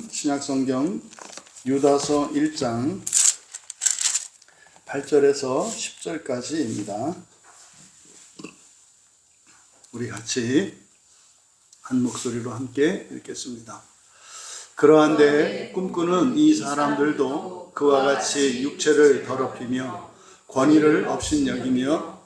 말씀은 신약성경 유다서 1장 8절에서 10절까지입니다. 우리 같이 한 목소리로 함께 읽겠습니다. 그러한데 꿈꾸는 이 사람들도 그와 같이 육체를 더럽히며 권위를 업신여기며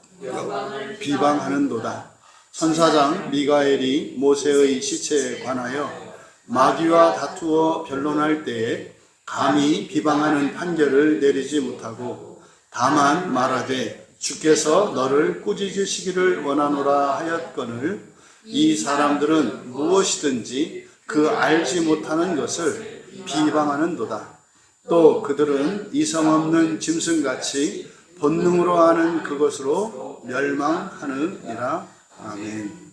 비방하는도다. 선사장 미가엘이 모세의 시체에 관하여 마귀와 다투어 변론할 때에 감히 비방하는 판결을 내리지 못하고 다만 말하되 주께서 너를 꾸짖으시기를 원하노라 하였거늘 이 사람들은 무엇이든지 그 알지 못하는 것을 비방하는도다. 또 그들은 이성 없는 짐승같이 본능으로 하는 그것으로 멸망하느니라. 아멘.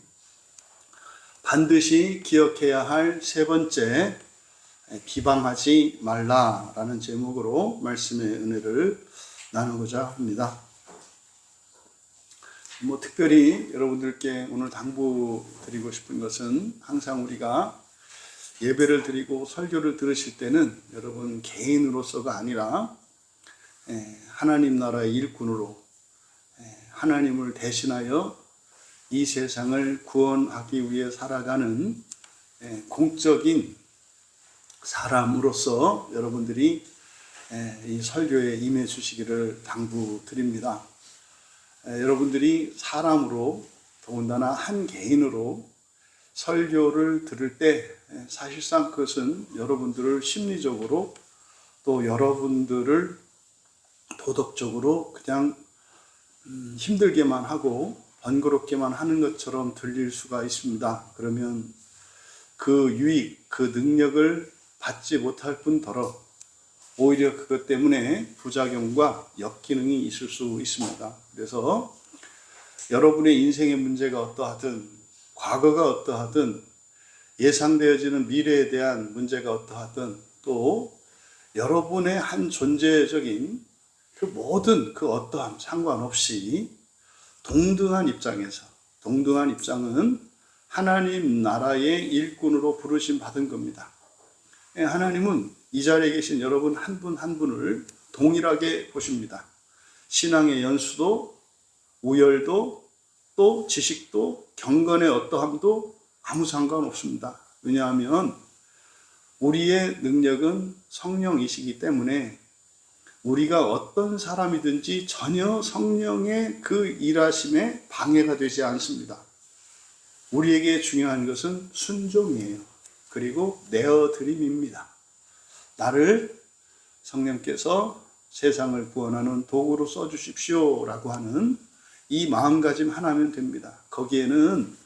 반드시 기억해야 할 세 번째, 비방하지 말라라는 제목으로 말씀의 은혜를 나누고자 합니다. 특별히 여러분들께 오늘 당부드리고 싶은 것은 항상 우리가 예배를 드리고 설교를 들으실 때는 여러분 개인으로서가 아니라 하나님 나라의 일꾼으로 하나님을 대신하여 이 세상을 구원하기 위해 살아가는 공적인 사람으로서 여러분들이 이 설교에 임해 주시기를 당부드립니다. 여러분들이 사람으로 더군다나 한 개인으로 설교를 들을 때 사실상 그것은 여러분들을 심리적으로 또 여러분들을 도덕적으로 그냥 힘들게만 하고 번거롭게만 하는 것처럼 들릴 수가 있습니다. 그러면 그 유익, 그 능력을 받지 못할 뿐더러 오히려 그것 때문에 부작용과 역기능이 있을 수 있습니다. 그래서 여러분의 인생의 문제가 어떠하든 과거가 어떠하든 예상되어지는 미래에 대한 문제가 어떠하든 또 여러분의 한 존재적인 그 모든 그 어떠함 상관없이 동등한 입장은 하나님 나라의 일꾼으로 부르심 받은 겁니다. 하나님은 이 자리에 계신 여러분 한 분 한 분을 동일하게 보십니다. 신앙의 연수도 우열도 또 지식도 경건의 어떠함도 아무 상관없습니다. 왜냐하면 우리의 능력은 성령이시기 때문에 우리가 어떤 사람이든지 전혀 성령의 그 일하심에 방해가 되지 않습니다. 우리에게 중요한 것은 순종이에요. 그리고 내어드림입니다. 나를 성령께서 세상을 구원하는 도구로 써주십시오라고 하는 이 마음가짐 하나면 됩니다. 거기에는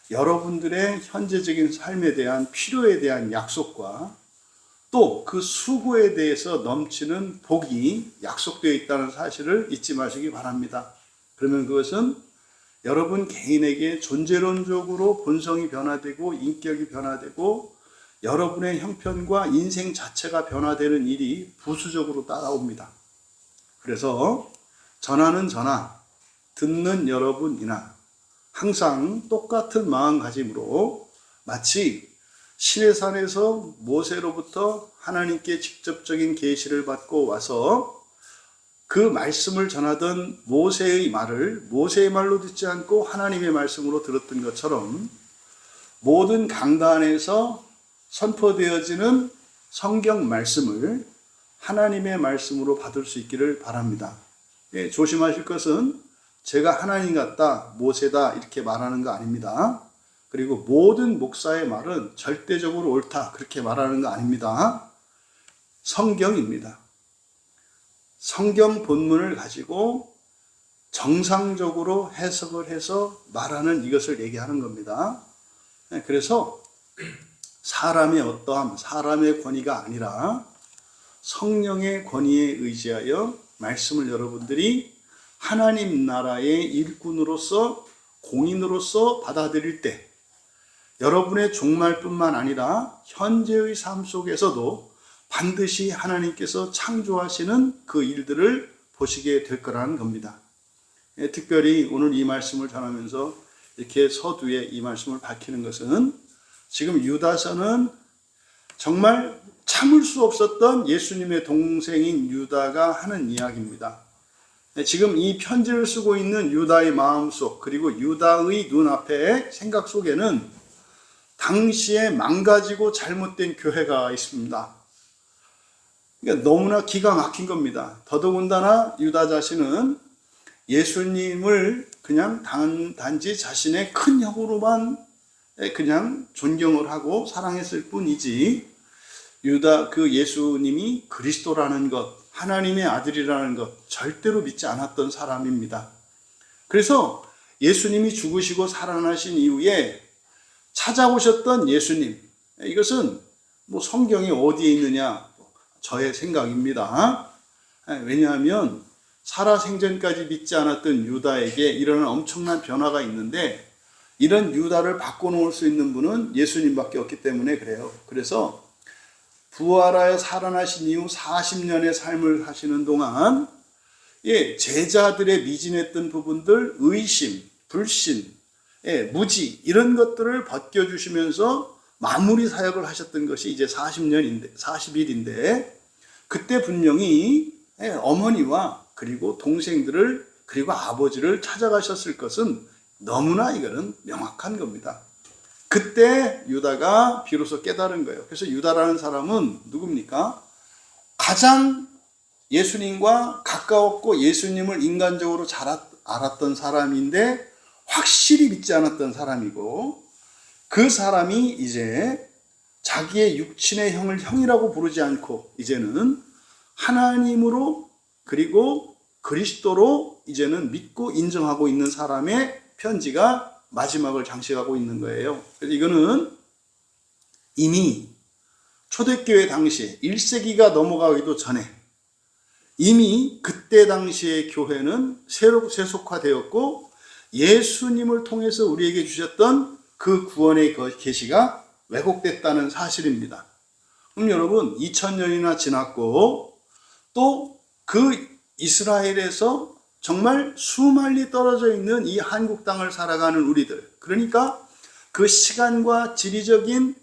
여러분들의 현재적인 삶에 대한 필요에 대한 약속과 또 그 수고에 대해서 넘치는 복이 약속되어 있다는 사실을 잊지 마시기 바랍니다. 그러면 그것은 여러분 개인에게 존재론적으로 본성이 변화되고 인격이 변화되고 여러분의 형편과 인생 자체가 변화되는 일이 부수적으로 따라옵니다. 그래서 전하는 저나 듣는 여러분이나 항상 똑같은 마음가짐으로 마치 시내산에서 모세로부터 하나님께 직접적인 계시를 받고 와서 그 말씀을 전하던 모세의 말로 듣지 않고 하나님의 말씀으로 들었던 것처럼 모든 강단에서 선포되어지는 성경 말씀을 하나님의 말씀으로 받을 수 있기를 바랍니다. 조심하실 것은 제가 하나님 같다, 모세다 이렇게 말하는 거 아닙니다. 그리고 모든 목사의 말은 절대적으로 옳다 그렇게 말하는 거 아닙니다. 성경입니다. 성경 본문을 가지고 정상적으로 해석을 해서 말하는 이것을 얘기하는 겁니다. 그래서 사람의 어떠함, 사람의 권위가 아니라 성령의 권위에 의지하여 말씀을 여러분들이 하나님 나라의 일꾼으로서 공인으로서 받아들일 때 여러분의 종말뿐만 아니라 현재의 삶 속에서도 반드시 하나님께서 창조하시는 그 일들을 보시게 될 거라는 겁니다. 특별히 오늘 이 말씀을 전하면서 이렇게 서두에 이 말씀을 밝히는 것은 지금 유다서는 정말 참을 수 없었던 예수님의 동생인 유다가 하는 이야기입니다. 지금 이 편지를 쓰고 있는 유다의 마음속, 그리고 유다의 눈앞에 생각 속에는 당시에 망가지고 잘못된 교회가 있습니다. 그러니까 너무나 기가 막힌 겁니다. 더더군다나 유다 자신은 예수님을 그냥 단지 자신의 큰 형으로만 그냥 존경을 하고 사랑했을 뿐이지, 유다 그 예수님이 그리스도라는 것, 하나님의 아들이라는 것 절대로 믿지 않았던 사람입니다. 그래서 예수님이 죽으시고 살아나신 이후에 찾아오셨던 예수님, 이것은 뭐 성경이 어디에 있느냐, 저의 생각입니다. 왜냐하면 살아생전까지 믿지 않았던 유다에게 일어난 엄청난 변화가 있는데, 이런 유다를 바꿔놓을 수 있는 분은 예수님밖에 없기 때문에 그래요. 그래서 부활하여 살아나신 이후 40년의 삶을 하시는 동안 제자들의 미진했던 부분들, 의심, 불신, 무지, 이런 것들을 벗겨주시면서 마무리 사역을 하셨던 것이 이제 40일인데, 그때 분명히 어머니와 그리고 동생들을, 그리고 아버지를 찾아가셨을 것은 너무나 이거는 명확한 겁니다. 그때 유다가 비로소 깨달은 거예요. 그래서 유다라는 사람은 누굽니까? 가장 예수님과 가까웠고 예수님을 인간적으로 잘 알았던 사람인데 확실히 믿지 않았던 사람이고, 그 사람이 이제 자기의 육친의 형을 형이라고 부르지 않고 이제는 하나님으로 그리고 그리스도로 이제는 믿고 인정하고 있는 사람의 편지가 마지막을 장식하고 있는 거예요. 그래서 이거는 이미 초대교회 당시에 1세기가 넘어가기도 전에 이미 그때 당시의 교회는 새로 세속화되었고 예수님을 통해서 우리에게 주셨던 그 구원의 계시가 왜곡됐다는 사실입니다. 그럼 여러분, 2000년이나 지났고 또 그 이스라엘에서 정말 수말리 떨어져 있는 이 한국 땅을 살아가는 우리들, 그러니까 그 시간과 지리적인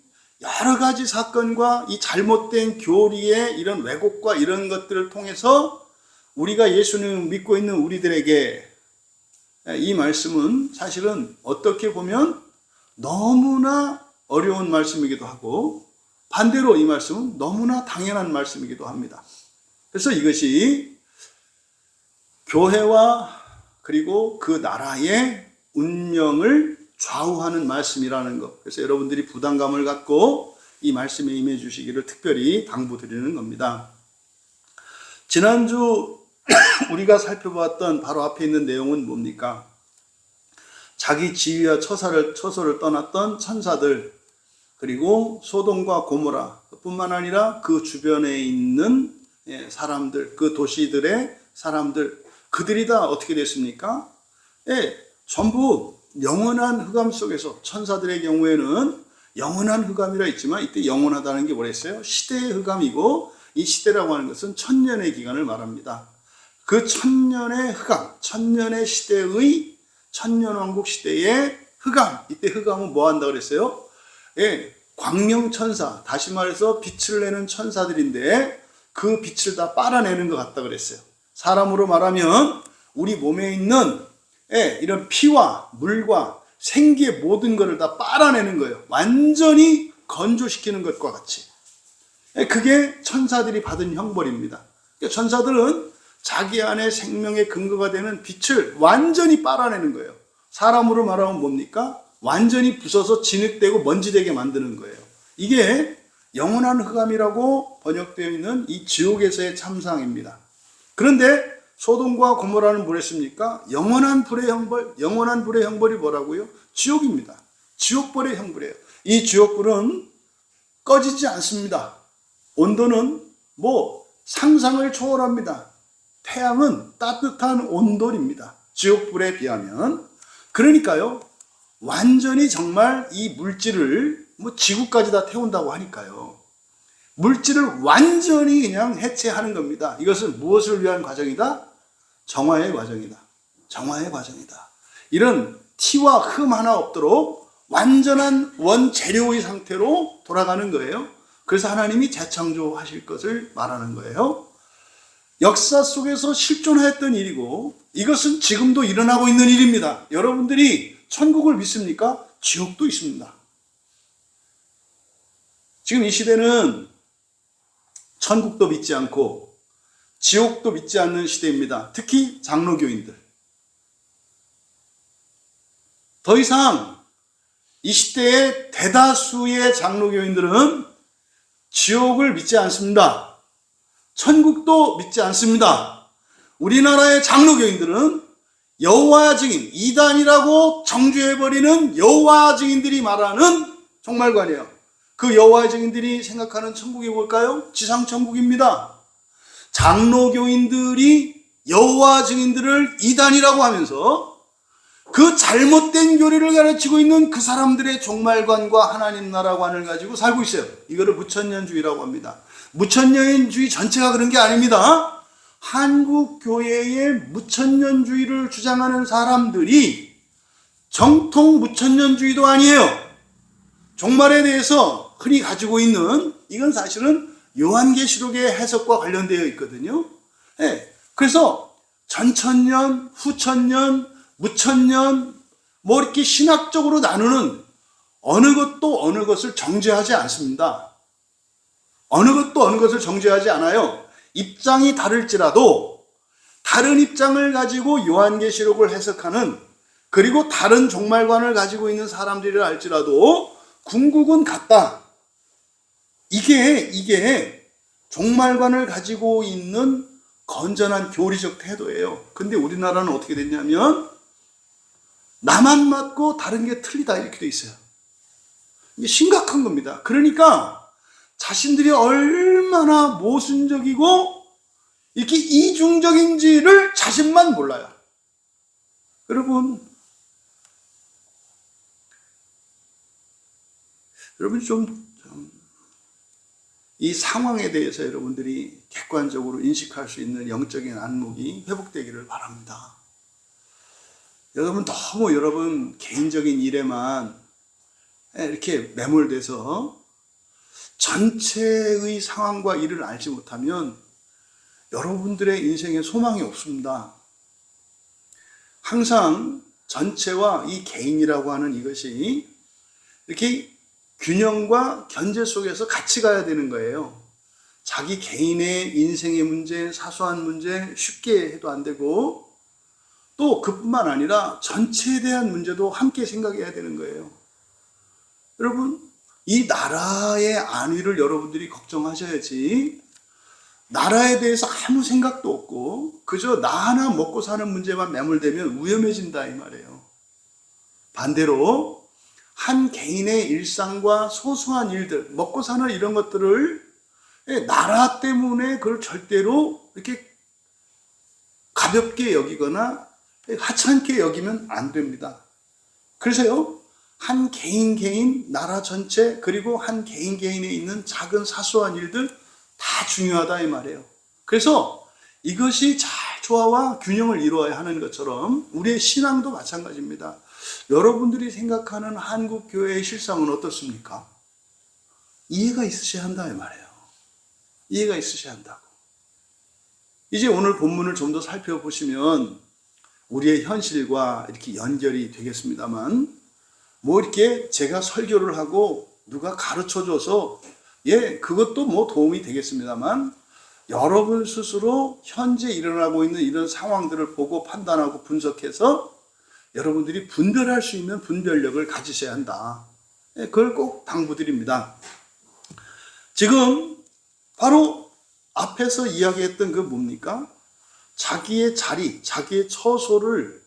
여러 가지 사건과 이 잘못된 교리의 이런 왜곡과 이런 것들을 통해서 우리가 예수님을 믿고 있는 우리들에게 이 말씀은 사실은 어떻게 보면 너무나 어려운 말씀이기도 하고, 반대로 이 말씀은 너무나 당연한 말씀이기도 합니다. 그래서 이것이 교회와 그리고 그 나라의 운명을 좌우하는 말씀이라는 것. 그래서 여러분들이 부담감을 갖고 이 말씀에 임해 주시기를 특별히 당부드리는 겁니다. 지난주 우리가 살펴봤던 바로 앞에 있는 내용은 뭡니까? 자기 지위와 처소를 떠났던 천사들, 그리고 소돔과 고모라 뿐만 아니라 그 주변에 있는 사람들, 그 도시들의 사람들, 그들이 다 어떻게 됐습니까? 전부 영원한 흑암 속에서, 천사들의 경우에는 영원한 흑암이라 했지만 이때 영원하다는 게 뭐랬어요? 시대의 흑암이고, 이 시대라고 하는 것은 천년의 기간을 말합니다. 그 천년의 흑암, 천년의 시대의 천년왕국 시대의 흑암, 이때 흑암은 뭐 한다 그랬어요? 광명천사, 다시 말해서 빛을 내는 천사들인데 그 빛을 다 빨아내는 것 같다 그랬어요. 사람으로 말하면 우리 몸에 있는 이런 피와 물과 생기의 모든 것을 다 빨아내는 거예요. 완전히 건조시키는 것과 같이. 그게 천사들이 받은 형벌입니다. 천사들은 자기 안에 생명의 근거가 되는 빛을 완전히 빨아내는 거예요. 사람으로 말하면 뭡니까? 완전히 부숴서 진흙되고 먼지되게 만드는 거예요. 이게 영원한 흑암이라고 번역되어 있는 이 지옥에서의 참상입니다. 그런데 소돔과 고모라는 뭐랬습니까? 영원한 불의 형벌, 영원한 불의 형벌이 뭐라고요? 지옥입니다. 지옥불의 형벌이에요. 이 지옥불은 꺼지지 않습니다. 온도는 상상을 초월합니다. 태양은 따뜻한 온돌입니다. 지옥불에 비하면. 그러니까요, 완전히 정말 이 물질을 지구까지 다 태운다고 하니까요. 물질을 완전히 그냥 해체하는 겁니다. 이것은 무엇을 위한 과정이다? 정화의 과정이다. 정화의 과정이다. 이런 티와 흠 하나 없도록 완전한 원재료의 상태로 돌아가는 거예요. 그래서 하나님이 재창조하실 것을 말하는 거예요. 역사 속에서 실존하였던 일이고 이것은 지금도 일어나고 있는 일입니다. 여러분들이 천국을 믿습니까? 지옥도 있습니다. 지금 이 시대는 천국도 믿지 않고 지옥도 믿지 않는 시대입니다. 특히 장로교인들. 더 이상 이 시대의 대다수의 장로교인들은 지옥을 믿지 않습니다. 천국도 믿지 않습니다. 우리나라의 장로교인들은 여호와 증인, 이단이라고 정죄해버리는 여호와 증인들이 말하는 종말관이에요. 그 여호와 증인들이 생각하는 천국이 뭘까요? 지상천국입니다. 장로교인들이 여호와 증인들을 이단이라고 하면서 그 잘못된 교리를 가르치고 있는 그 사람들의 종말관과 하나님 나라관을 가지고 살고 있어요. 이거를 무천년주의라고 합니다. 무천년주의 전체가 그런 게 아닙니다. 한국 교회의 무천년주의를 주장하는 사람들이 정통 무천년주의도 아니에요. 종말에 대해서 흔히 가지고 있는 이건 사실은 요한계시록의 해석과 관련되어 있거든요. 네. 그래서 전천년, 후천년, 무천년 뭐 이렇게 신학적으로 나누는 어느 것도 어느 것을 정죄하지 않습니다. 어느 것도 어느 것을 정죄하지 않아요. 입장이 다를지라도 다른 입장을 가지고 요한계시록을 해석하는 그리고 다른 종말관을 가지고 있는 사람들이라 할지라도 궁극은 같다. 이게 종말관을 가지고 있는 건전한 교리적 태도예요. 근데 우리나라는 어떻게 됐냐면 나만 맞고 다른 게 틀리다 이렇게 돼 있어요. 이게 심각한 겁니다. 그러니까 자신들이 얼마나 모순적이고 이렇게 이중적인지를 자신만 몰라요. 여러분 좀 이 상황에 대해서 여러분들이 객관적으로 인식할 수 있는 영적인 안목이 회복되기를 바랍니다. 여러분 너무 여러분 개인적인 일에만 이렇게 매몰돼서 전체의 상황과 일을 알지 못하면 여러분들의 인생에 소망이 없습니다. 항상 전체와 이 개인이라고 하는 이것이 이렇게 균형과 견제 속에서 같이 가야 되는 거예요. 자기 개인의 인생의 문제, 사소한 문제 쉽게 해도 안 되고 또 그뿐만 아니라 전체에 대한 문제도 함께 생각해야 되는 거예요. 여러분, 이 나라의 안위를 여러분들이 걱정하셔야지 나라에 대해서 아무 생각도 없고 그저 나 하나 먹고 사는 문제만 매몰되면 위험해진다 이 말이에요. 반대로 한 개인의 일상과 소소한 일들, 먹고 사는 이런 것들을 나라 때문에 그걸 절대로 이렇게 가볍게 여기거나 하찮게 여기면 안 됩니다. 그래서요, 한 개인, 나라 전체, 그리고 한 개인에 있는 작은 사소한 일들 다 중요하다 이 말이에요. 그래서 이것이 잘 조화와 균형을 이루어야 하는 것처럼 우리의 신앙도 마찬가지입니다. 여러분들이 생각하는 한국 교회의 실상은 어떻습니까? 이해가 있으셔야 한다 이 말이에요. 이해가 있으셔야 한다고. 이제 오늘 본문을 좀 더 살펴보시면 우리의 현실과 이렇게 연결이 되겠습니다만 뭐 이렇게 제가 설교를 하고 누가 가르쳐줘서 그것도 뭐 도움이 되겠습니다만 여러분 스스로 현재 일어나고 있는 이런 상황들을 보고 판단하고 분석해서 여러분들이 분별할 수 있는 분별력을 가지셔야 한다. 그걸 꼭 당부드립니다. 지금 바로 앞에서 이야기했던 그 뭡니까? 자기의 자리, 자기의 처소를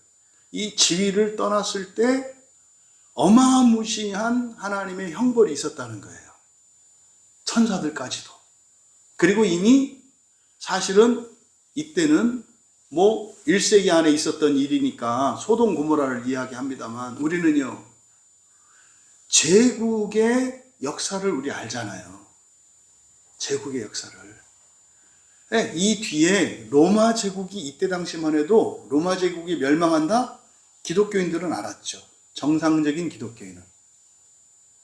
이 지위를 떠났을 때 어마무시한 하나님의 형벌이 있었다는 거예요. 천사들까지도. 그리고 이미 사실은 이때는 뭐 1세기 안에 있었던 일이니까 소돔 고모라를 이야기합니다만 우리는요 제국의 역사를 우리 알잖아요. 제국의 역사를. 이 뒤에 로마 제국이 이때 당시만 해도 로마 제국이 멸망한다? 기독교인들은 알았죠. 정상적인 기독교인은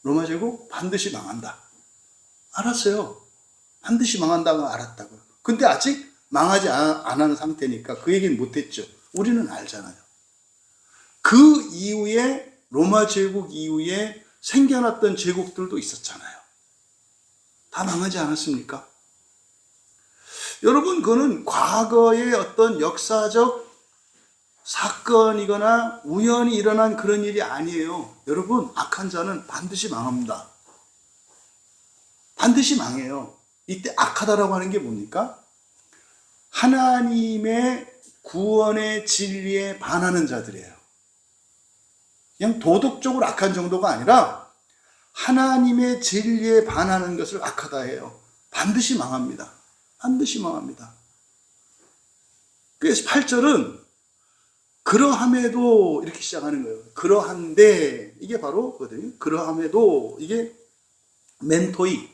로마 제국 반드시 망한다. 알았어요. 반드시 망한다고 알았다고요. 근데 아직 망하지 안 하는 상태니까 그 얘기는 못했죠. 우리는 알잖아요. 그 이후에 로마 제국 이후에 생겨났던 제국들도 있었잖아요. 다 망하지 않았습니까? 여러분, 그거는 과거의 어떤 역사적 사건이거나 우연히 일어난 그런 일이 아니에요. 여러분, 악한 자는 반드시 망합니다. 반드시 망해요. 이때 악하다라고 하는 게 뭡니까? 하나님의 구원의 진리에 반하는 자들이에요. 그냥 도덕적으로 악한 정도가 아니라 하나님의 진리에 반하는 것을 악하다 해요. 반드시 망합니다. 반드시 망합니다. 그래서 8절은 그러함에도 이렇게 시작하는 거예요. 그러한데, 이게 바로 거든요. 그러함에도, 이게 멘토이,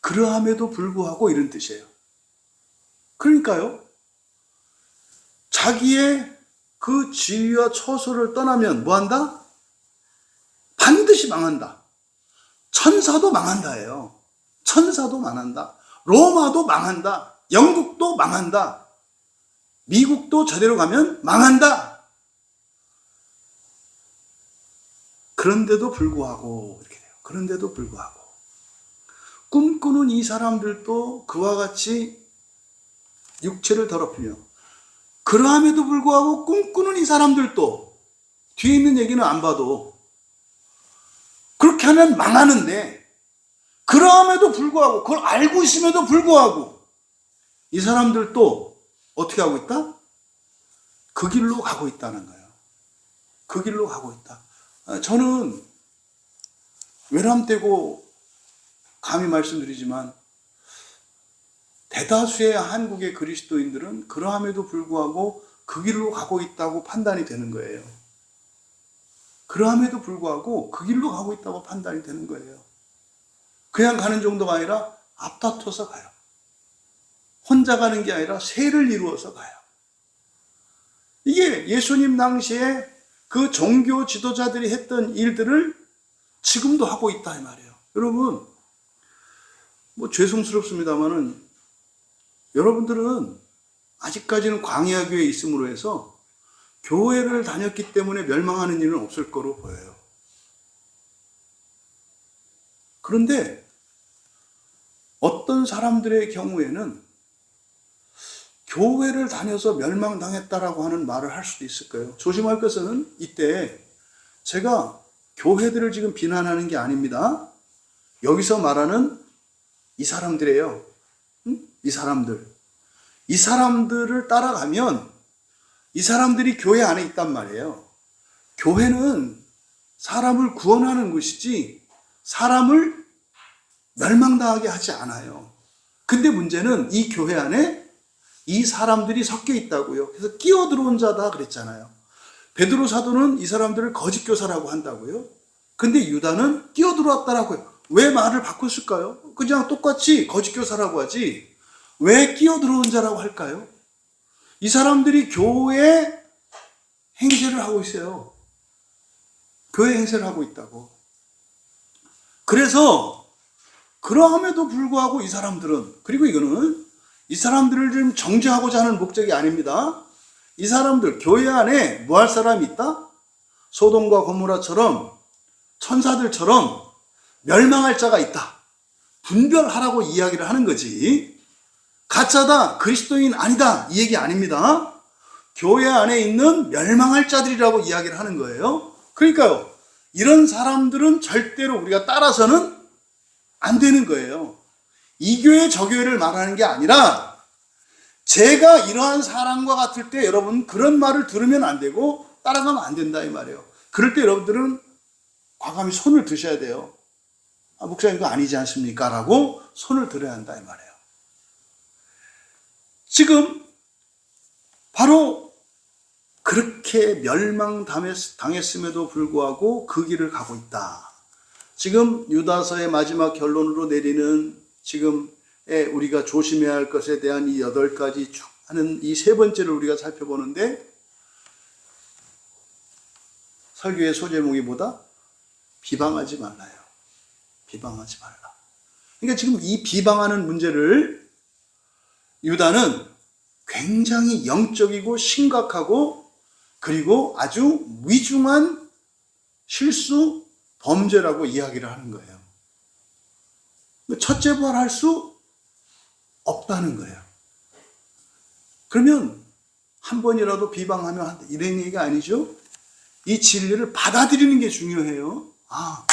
그러함에도 불구하고 이런 뜻이에요. 그러니까요, 자기의 그 지위와 처소를 떠나면 뭐 한다? 반드시 망한다. 천사도 망한다예요. 천사도 망한다. 로마도 망한다. 영국도 망한다. 미국도 저대로 가면 망한다. 그런데도 불구하고 이렇게 돼요. 그런데도 불구하고 꿈꾸는 이 사람들도 그와 같이 육체를 더럽히며, 그러함에도 불구하고 꿈꾸는 이 사람들도 뒤에 있는 얘기는 안 봐도 그렇게 하면 망하는데, 그러함에도 불구하고, 그걸 알고 있음에도 불구하고 이 사람들도 어떻게 하고 있다? 그 길로 가고 있다는 거예요. 그 길로 가고 있다. 저는 외람되고 감히 말씀드리지만 대다수의 한국의 그리스도인들은 그러함에도 불구하고 그 길로 가고 있다고 판단이 되는 거예요. 그러함에도 불구하고 그 길로 가고 있다고 판단이 되는 거예요. 그냥 가는 정도가 아니라 앞다퉈서 가요. 혼자 가는 게 아니라 세를 이루어서 가요. 이게 예수님 당시에 그 종교 지도자들이 했던 일들을 지금도 하고 있다 이 말이에요. 여러분, 뭐 죄송스럽습니다만은 여러분들은 아직까지는 광야교회에 있음으로 해서 교회를 다녔기 때문에 멸망하는 일은 없을 거로 보여요. 그런데 어떤 사람들의 경우에는 교회를 다녀서 멸망당했다라고 하는 말을 할 수도 있을 거예요. 조심할 것은 이때 제가 교회들을 지금 비난하는 게 아닙니다. 여기서 말하는 이 사람들이에요. 이 사람들. 이 사람들을 따라가면 이 사람들이 교회 안에 있단 말이에요. 교회는 사람을 구원하는 곳이지 사람을 멸망당하게 하지 않아요. 근데 문제는 이 교회 안에 이 사람들이 섞여 있다고요. 그래서 끼어 들어온 자다 그랬잖아요. 베드로 사도는 이 사람들을 거짓 교사라고 한다고요. 근데 유다는 끼어 들어왔다라고요. 왜 말을 바꿨을까요? 그냥 똑같이 거짓 교사라고 하지 왜 끼어 들어온 자라고 할까요? 이 사람들이 교회 행세를 하고 있어요. 교회 행세를 하고 있다고. 그래서 그러함에도 불구하고 이 사람들은, 그리고 이거는 이 사람들을 좀 정죄하고자 하는 목적이 아닙니다. 이 사람들 교회 안에 뭐 할 사람이 있다? 소돔과 고모라처럼 천사들처럼 멸망할 자가 있다. 분별하라고 이야기를 하는 거지. 가짜다, 그리스도인 아니다 이 얘기 아닙니다. 교회 안에 있는 멸망할 자들이라고 이야기를 하는 거예요. 그러니까요, 이런 사람들은 절대로 우리가 따라서는 안 되는 거예요. 이 교회 저 교회를 말하는 게 아니라 제가 이러한 사람과 같을 때 여러분 그런 말을 들으면 안 되고 따라가면 안 된다 이 말이에요. 그럴 때 여러분들은 과감히 손을 드셔야 돼요. 목사님 그거 아니지 않습니까? 라고 손을 들어야 한다 이 말이에요. 지금 바로 그렇게 멸망당했음에도 불구하고 그 길을 가고 있다. 지금 유다서의 마지막 결론으로 내리는 지금 우리가 조심해야 할 것에 대한 이 8가지 쭉 하는 이 세 번째를 우리가 살펴보는데, 설교의 소제목이 뭐다? 비방하지 말라요. 비방하지 말라. 그러니까 지금 이 비방하는 문제를 유다는 굉장히 영적이고 심각하고 그리고 아주 위중한 실수, 범죄라고 이야기를 하는 거예요. 첫째 부활할 수 없다는 거예요. 그러면 한 번이라도 비방하면 이런 얘기가 아니죠. 이 진리를 받아들이는 게 중요해요. 아,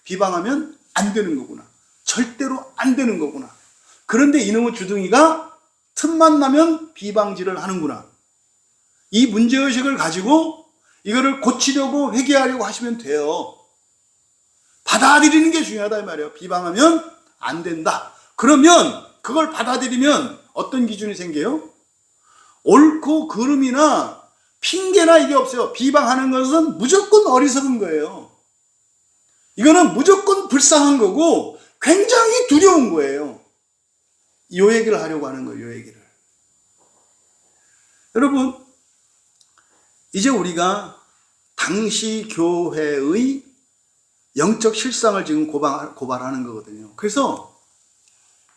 비방하면 안 되는 거구나. 절대로 안 되는 거구나. 그런데 이놈의 주둥이가 틈만 나면 비방질을 하는구나. 이 문제의식을 가지고 이거를 고치려고 회개하려고 하시면 돼요. 받아들이는 게 중요하다 이 말이에요. 비방하면 안 된다. 그러면 그걸 받아들이면 어떤 기준이 생겨요? 옳고 그름이나 핑계나 이게 없어요. 비방하는 것은 무조건 어리석은 거예요. 이거는 무조건 불쌍한 거고 굉장히 두려운 거예요. 이 얘기를 하려고 하는 거예요. 이 얘기를. 여러분, 이제 우리가 당시 교회의 영적 실상을 지금 고발하는 거거든요. 그래서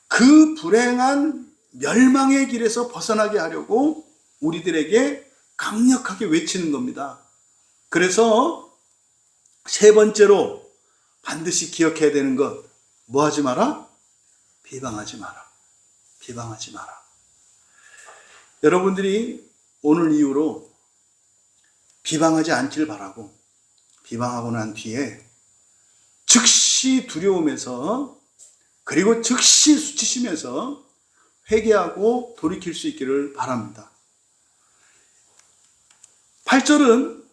그 불행한 멸망의 길에서 벗어나게 하려고 우리들에게 강력하게 외치는 겁니다. 그래서 세 번째로 반드시 기억해야 되는 것, 뭐 하지 마라? 비방하지 마라. 비방하지 마라. 여러분들이 오늘 이후로 비방하지 않기를 바라고, 비방하고 난 뒤에 즉시 두려움에서 그리고 즉시 수치심에서 회개하고 돌이킬 수 있기를 바랍니다. 8절은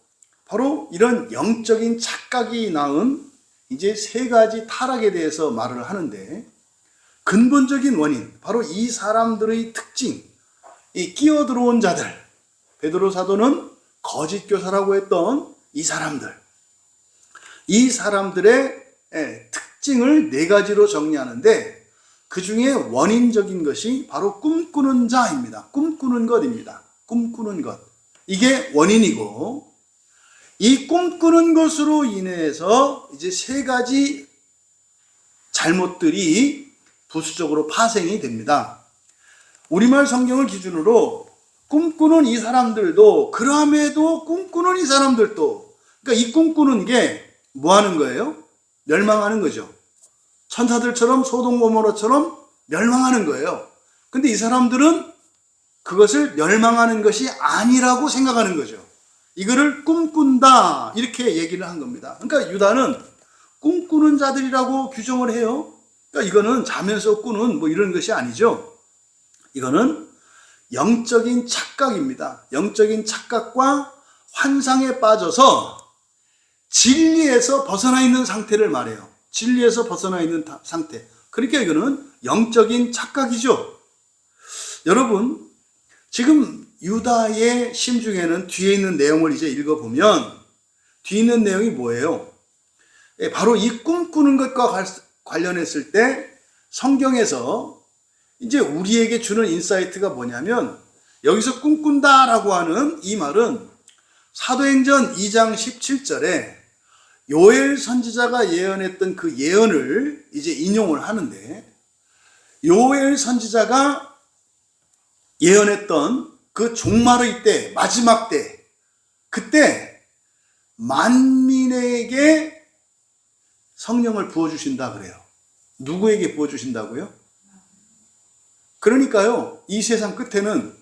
바로 이런 영적인 착각이 낳은 이제 세 가지 타락에 대해서 말을 하는데, 근본적인 원인, 바로 이 사람들의 특징, 이 끼어 들어온 자들, 베드로 사도는 거짓 교사라고 했던 이 사람들의 특징을 네 가지로 정리하는데, 그 중에 원인적인 것이 바로 꿈꾸는 자입니다. 꿈꾸는 것입니다. 꿈꾸는 것. 이게 원인이고, 이 꿈꾸는 것으로 인해서 이제 세 가지 잘못들이 부수적으로 파생이 됩니다. 우리말 성경을 기준으로 꿈꾸는 이 사람들도, 그럼에도 꿈꾸는 이 사람들도, 그러니까 이 꿈꾸는 게 뭐 하는 거예요? 멸망하는 거죠. 천사들처럼 소돔 고모라처럼 멸망하는 거예요. 근데 이 사람들은 그것을 멸망하는 것이 아니라고 생각하는 거죠. 이거를 꿈꾼다, 이렇게 얘기를 한 겁니다. 그러니까 유다는 꿈꾸는 자들이라고 규정을 해요. 그러니까 이거는 자면서 꾸는 뭐 이런 것이 아니죠. 이거는 영적인 착각입니다. 영적인 착각과 환상에 빠져서 진리에서 벗어나 있는 상태를 말해요. 진리에서 벗어나 있는 상태. 그러니까 이거는 영적인 착각이죠. 여러분, 지금 유다의 심중에는 뒤에 있는 내용을 이제 읽어보면, 뒤에 있는 내용이 뭐예요? 바로 이 꿈꾸는 것과 관련했을 때 성경에서 이제 우리에게 주는 인사이트가 뭐냐면, 여기서 꿈꾼다라고 하는 이 말은 사도행전 2장 17절에 요엘 선지자가 예언했던 그 예언을 이제 인용을 하는데, 요엘 선지자가 예언했던 그 종말의 때, 마지막 때, 그때 만민에게 성령을 부어주신다 그래요. 누구에게 부어주신다고요? 그러니까요, 이 세상 끝에는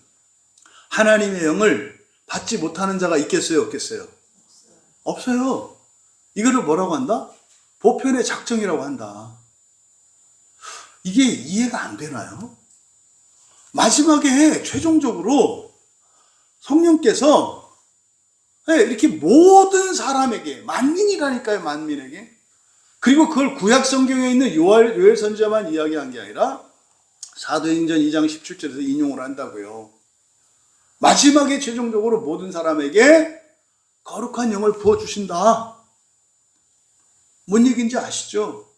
하나님의 영을 받지 못하는 자가 있겠어요, 없겠어요? 없어요. 이거를 뭐라고 한다? 보편의 작정이라고 한다. 이게 이해가 안 되나요? 마지막에 최종적으로 성령께서 이렇게 모든 사람에게, 만민이라니까요, 만민에게. 그리고 그걸 구약 성경에 있는 요엘 선지자만 이야기한 게 아니라 사도행전 2장 17절에서 인용을 한다고요. 마지막에 최종적으로 모든 사람에게 거룩한 영을 부어주신다. 뭔 얘기인지 아시죠?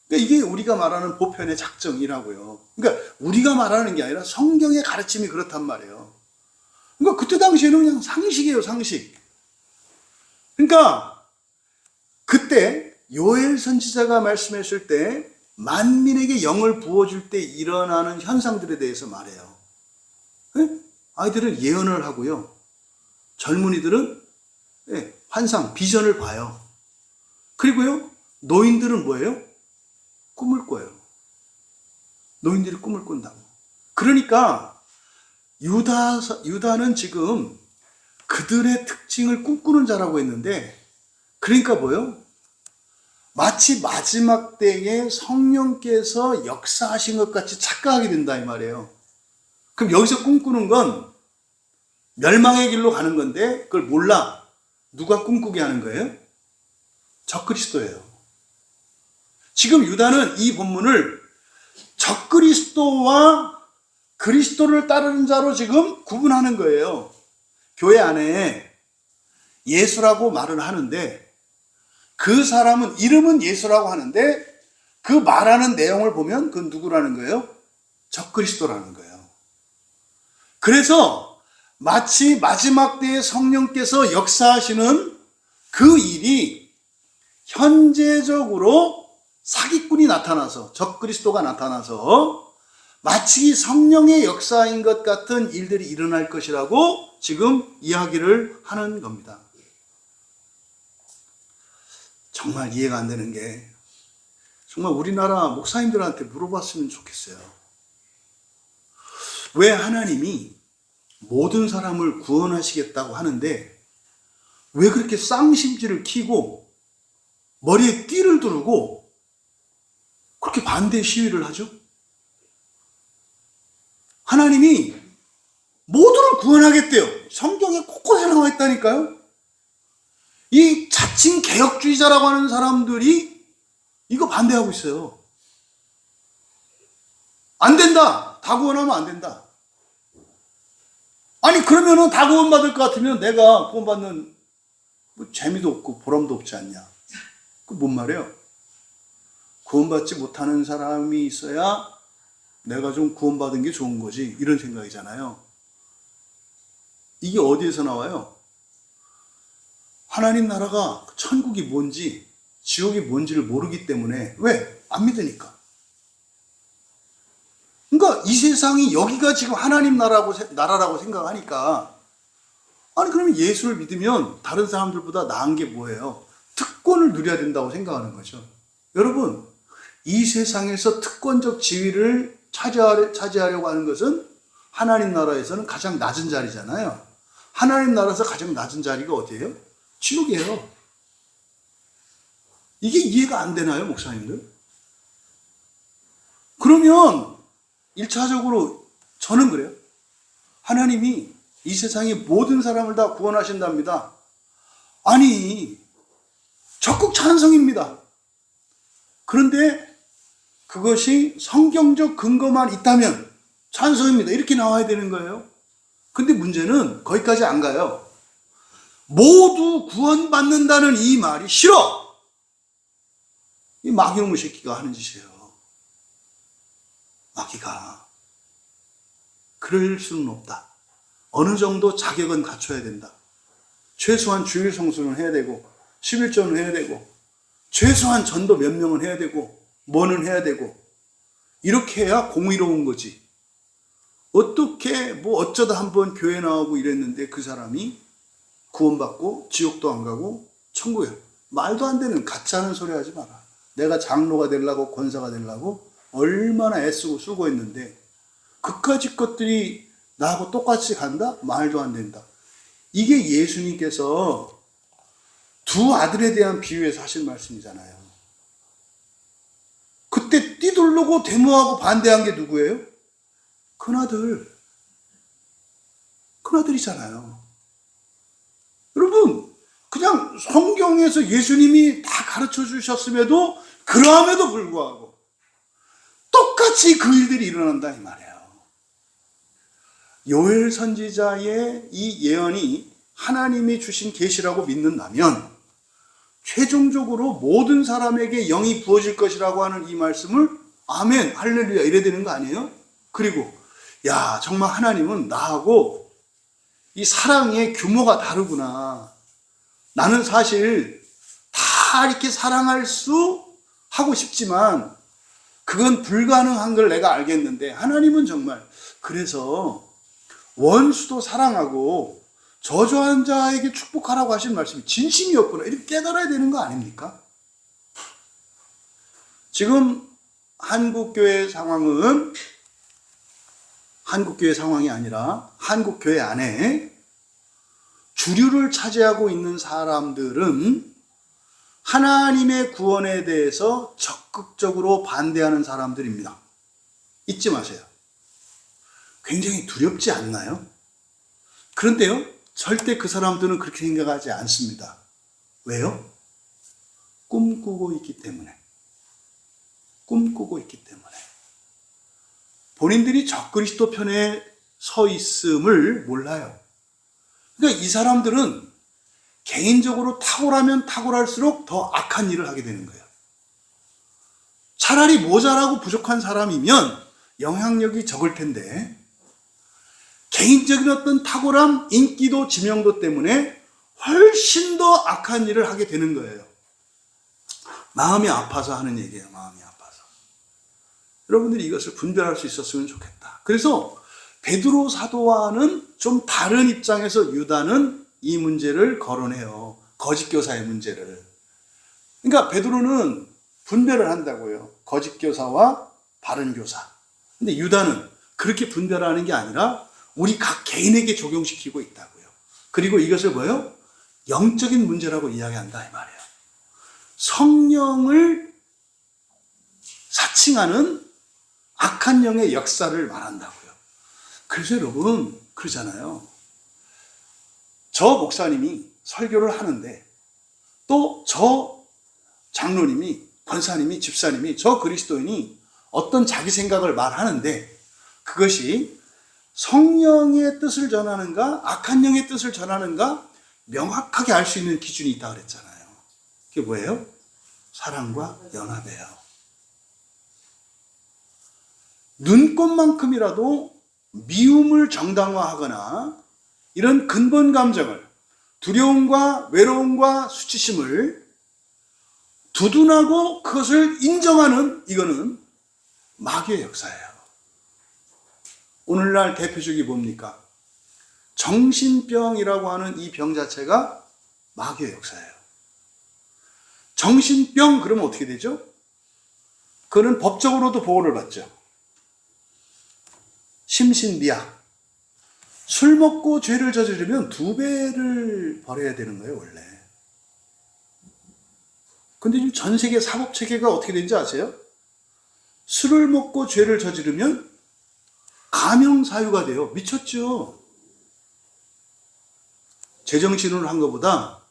그러니까 이게 우리가 말하는 보편의 작정이라고요. 그러니까 우리가 말하는 게 아니라 성경의 가르침이 그렇단 말이에요. 그러니까 그때 당시에는 그냥 상식이에요, 상식. 그러니까 그때 요엘 선지자가 말씀했을 때 만민에게 영을 부어줄 때 일어나는 현상들에 대해서 말해요. 예? 아이들은 예언을 하고요. 젊은이들은 환상, 비전을 봐요. 그리고요, 노인들은 뭐예요? 꿈을 꿔요. 노인들이 꿈을 꾼다고. 그러니까 유다는 지금 그들의 특징을 꿈꾸는 자라고 했는데, 그러니까 뭐예요? 마치 마지막 때에 성령께서 역사하신 것 같이 착각하게 된다 이 말이에요. 그럼 여기서 꿈꾸는 건 멸망의 길로 가는 건데 그걸 몰라. 누가 꿈꾸게 하는 거예요? 적그리스도예요. 지금 유다는 이 본문을 적그리스도와 그리스도를 따르는 자로 지금 구분하는 거예요. 교회 안에 예수라고 말을 하는데 그 사람은 이름은 예수라고 하는데 그 말하는 내용을 보면 그건 누구라는 거예요? 적그리스도라는 거예요. 그래서 마치 마지막 때에 성령께서 역사하시는 그 일이 현재적으로 사기꾼이 나타나서 적그리스도가 나타나서 마치 성령의 역사인 것 같은 일들이 일어날 것이라고 지금 이야기를 하는 겁니다. 정말 이해가 안 되는 게 정말 우리나라 목사님들한테 물어봤으면 좋겠어요. 왜 하나님이 모든 사람을 구원하시겠다고 하는데 왜 그렇게 쌍심지를 키고 머리에 띠를 두르고 그렇게 반대 시위를 하죠? 하나님이 모두를 구원하겠대요. 성경에 곳곳에 나와 있다니까요. 이 자칭 개혁주의자라고 하는 사람들이 이거 반대하고 있어요. 안 된다. 다 구원하면 안 된다. 아니 그러면은 다 구원받을 것 같으면 내가 구원받는 뭐 재미도 없고 보람도 없지 않냐. 그 뭔 말이에요? 구원받지 못하는 사람이 있어야 내가 좀 구원받은 게 좋은 거지. 이런 생각이잖아요. 이게 어디에서 나와요? 하나님 나라가 천국이 뭔지 지옥이 뭔지를 모르기 때문에. 왜? 안 믿으니까. 그러니까 이 세상이 여기가 지금 하나님 나라라고 생각하니까 아니 그러면 예수를 믿으면 다른 사람들보다 나은 게 뭐예요? 특권을 누려야 된다고 생각하는 거죠. 여러분 이 세상에서 특권적 지위를 차지하려고 하는 것은 하나님 나라에서는 가장 낮은 자리잖아요. 하나님 나라에서 가장 낮은 자리가 어디예요? 지옥이에요. 이게 이해가 안 되나요, 목사님들? 그러면 1차적으로 저는 그래요. 하나님이 이 세상의 모든 사람을 다 구원하신답니다. 아니, 적극 찬성입니다. 그런데 그것이 성경적 근거만 있다면 찬성입니다. 이렇게 나와야 되는 거예요. 근데 문제는 거기까지 안 가요. 모두 구원받는다는 이 말이 싫어. 이 마귀놈의 새끼가 하는 짓이에요. 마귀가. 그럴 수는 없다. 어느 정도 자격은 갖춰야 된다. 최소한 주일 성수는 해야 되고 11조는 해야 되고 최소한 전도 몇 명은 해야 되고 뭐는 해야 되고 이렇게 해야 공의로운 거지. 어떻게 뭐 어쩌다 한번 교회 나오고 이랬는데 그 사람이 구원받고 지옥도 안 가고 천국에. 말도 안 되는 가짜는 소리 하지 마라. 내가 장로가 되려고 권사가 되려고 얼마나 애쓰고 수고했는데 그까짓 것들이 나하고 똑같이 간다? 말도 안 된다. 이게 예수님께서 두 아들에 대한 비유에서 하신 말씀이잖아요. 그때 띠두르고 데모하고 반대한 게 누구예요? 큰아들이잖아요. 여러분 그냥 성경에서 예수님이 다 가르쳐 주셨음에도 그러함에도 불구하고 똑같이 그 일들이 일어난다 이 말이에요. 요엘 선지자의 이 예언이 하나님이 주신 계시라고 믿는다면 최종적으로 모든 사람에게 영이 부어질 것이라고 하는 이 말씀을 아멘 할렐루야 이래야 되는 거 아니에요? 그리고 야 정말 하나님은 나하고 이 사랑의 규모가 다르구나. 나는 사실 다 이렇게 사랑할 수 하고 싶지만 그건 불가능한 걸 내가 알겠는데 하나님은 정말 그래서 원수도 사랑하고 저주한 자에게 축복하라고 하신 말씀이 진심이었구나 이렇게 깨달아야 되는 거 아닙니까? 지금 한국교회 상황은 한국교회 상황이 아니라 한국교회 안에 주류를 차지하고 있는 사람들은 하나님의 구원에 대해서 적극적으로 반대하는 사람들입니다. 잊지 마세요. 굉장히 두렵지 않나요? 그런데요, 절대 그 사람들은 그렇게 생각하지 않습니다. 왜요? 꿈꾸고 있기 때문에. 꿈꾸고 있기 때문에. 본인들이 적그리스도 편에 서 있음을 몰라요. 그러니까 이 사람들은 개인적으로 탁월하면 탁월할수록 더 악한 일을 하게 되는 거예요. 차라리 모자라고 부족한 사람이면 영향력이 적을 텐데 개인적인 어떤 탁월함, 인기도 지명도 때문에 훨씬 더 악한 일을 하게 되는 거예요. 마음이 아파서 하는 얘기예요. 마음이 아파서. 여러분들이 이것을 분별할 수 있었으면 좋겠다. 그래서 베드로 사도와는 좀 다른 입장에서 유다는 이 문제를 거론해요. 거짓 교사의 문제를. 그러니까 베드로는 분별을 한다고요. 거짓 교사와 바른 교사. 근데 유다는 그렇게 분별하는 게 아니라 우리 각 개인에게 적용시키고 있다고요. 그리고 이것을 뭐예요? 영적인 문제라고 이야기한다 이 말이에요. 성령을 사칭하는 악한 영의 역사를 말한다고요. 그래서 여러분 그러잖아요. 저 목사님이 설교를 하는데 또 저 장로님이, 권사님이, 집사님이, 저 그리스도인이 어떤 자기 생각을 말하는데 그것이 성령의 뜻을 전하는가 악한 영의 뜻을 전하는가 명확하게 알 수 있는 기준이 있다고 그랬잖아요. 그게 뭐예요? 사랑과 연합이에요. 눈꽃만큼이라도 미움을 정당화하거나 이런 근본 감정을 두려움과 외로움과 수치심을 두둔하고 그것을 인정하는 이거는 마귀의 역사예요. 오늘날 대표적이 뭡니까? 정신병이라고 하는 이 병 자체가 마귀의 역사예요. 정신병 그러면 어떻게 되죠? 그는 법적으로도 보호를 받죠. 심신미약. 술 먹고 죄를 저지르면 2배를 벌어야 되는 거예요, 원래. 근데 지금 전 세계 사법 체계가 어떻게 되는지 아세요? 술을 먹고 죄를 저지르면 감형 사유가 돼요. 미쳤죠? 제정신으로 한 것보다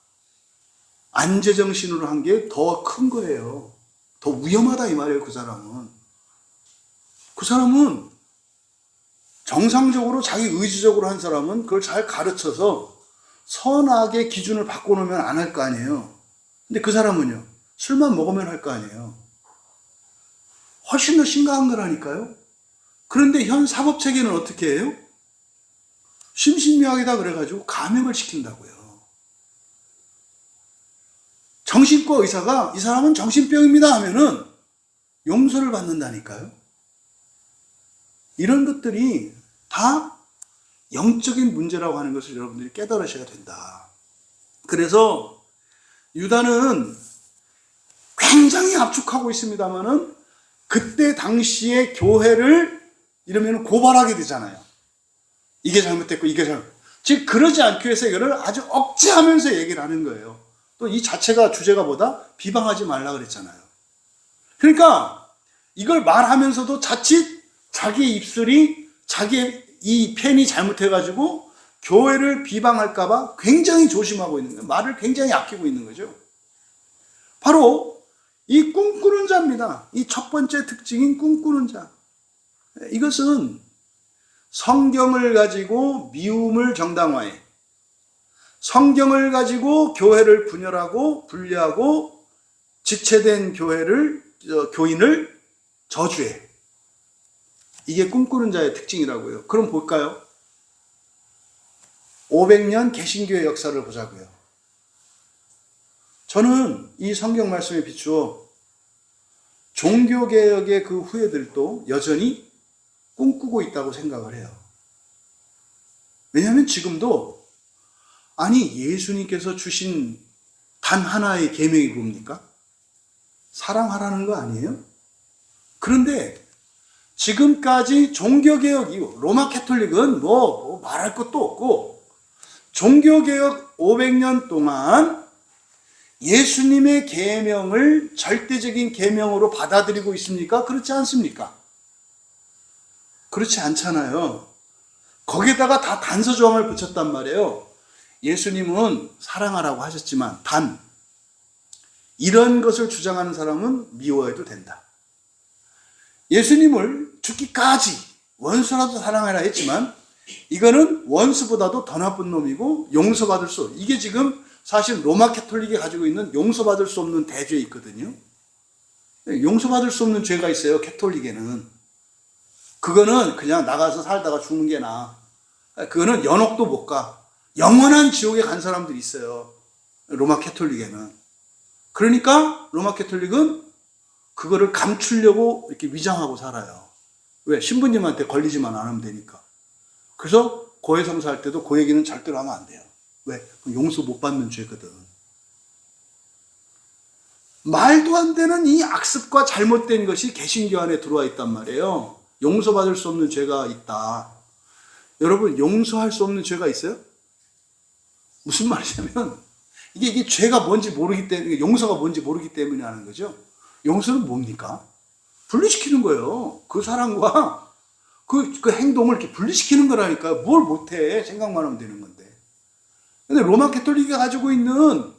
안제정신으로 한 게 더 큰 거예요. 더 위험하다 이 말이에요, 그 사람은. 그 사람은 정상적으로 자기 의지적으로 한 사람은 그걸 잘 가르쳐서 선악의 기준을 바꿔놓으면 안 할 거 아니에요. 근데 그 사람은요, 술만 먹으면 할 거 아니에요. 훨씬 더 심각한 거라니까요. 그런데 현 사법체계는 어떻게 해요? 심신미약이다 그래가지고 감형을 시킨다고요. 정신과 의사가 이 사람은 정신병입니다 하면은 용서를 받는다니까요. 이런 것들이 다 영적인 문제라고 하는 것을 여러분들이 깨달으셔야 된다. 그래서 유다는 굉장히 압축하고 있습니다만은 그때 당시에 교회를 이러면 고발하게 되잖아요. 이게 잘못됐고 이게 잘못. 즉 그러지 않기 위해서 이거를 아주 억제하면서 얘기를 하는 거예요. 또 이 자체가 주제가 뭐다? 비방하지 말라 그랬잖아요. 그러니까 이걸 말하면서도 자칫 자기 입술이 자기 이 펜이 잘못해가지고 교회를 비방할까봐 굉장히 조심하고 있는 거예요. 말을 굉장히 아끼고 있는 거죠. 바로 이 꿈꾸는 자입니다. 이 첫 번째 특징인 꿈꾸는 자. 이것은 성경을 가지고 미움을 정당화해. 성경을 가지고 교회를 분열하고 분리하고 지체된 교인을 저주해. 이게 꿈꾸는 자의 특징이라고요. 그럼 볼까요? 500년 개신교의 역사를 보자고요. 저는 이 성경 말씀에 비추어 종교개혁의 그 후예들도 여전히 꿈꾸고 있다고 생각을 해요. 왜냐하면 지금도 아니 예수님께서 주신 단 하나의 계명이 뭡니까? 사랑하라는 거 아니에요? 그런데 지금까지 종교개혁 이후 로마 캐톨릭은 뭐 말할 것도 없고 종교개혁 500년 동안 예수님의 계명을 절대적인 계명으로 받아들이고 있습니까? 그렇지 않습니까? 그렇지 않잖아요. 거기에다가 다 단서 조항을 붙였단 말이에요. 예수님은 사랑하라고 하셨지만 단 이런 것을 주장하는 사람은 미워해도 된다. 예수님을 죽기까지 원수라도 사랑하라 했지만 이거는 원수보다도 더 나쁜 놈이고 용서받을 수 없는, 이게 지금 사실 로마 캐톨릭이 가지고 있는 용서받을 수 없는 대죄 있거든요. 용서받을 수 없는 죄가 있어요, 캐톨릭에는. 그거는 그냥 나가서 살다가 죽는 게 나아. 그거는 연옥도 못 가. 영원한 지옥에 간 사람들이 있어요, 로마 캐톨릭에는. 그러니까 로마 캐톨릭은 그거를 감추려고 이렇게 위장하고 살아요. 왜? 신부님한테 걸리지만 않으면 되니까. 그래서 고해성사 할 때도 그 얘기는 절대로 하면 안 돼요. 왜? 용서 못 받는 죄거든. 말도 안 되는 이 악습과 잘못된 것이 개신교 안에 들어와 있단 말이에요. 용서받을 수 없는 죄가 있다. 여러분, 용서할 수 없는 죄가 있어요? 무슨 말이냐면 이게 죄가 뭔지 모르기 때문에, 용서가 뭔지 모르기 때문에 하는 거죠. 용서는 뭡니까? 분리시키는 거예요. 그 사람과 그 행동을 이렇게 분리시키는 거라니까요. 뭘 못해. 생각만 하면 되는 건데. 근데 로마 캐톨릭이 가지고 있는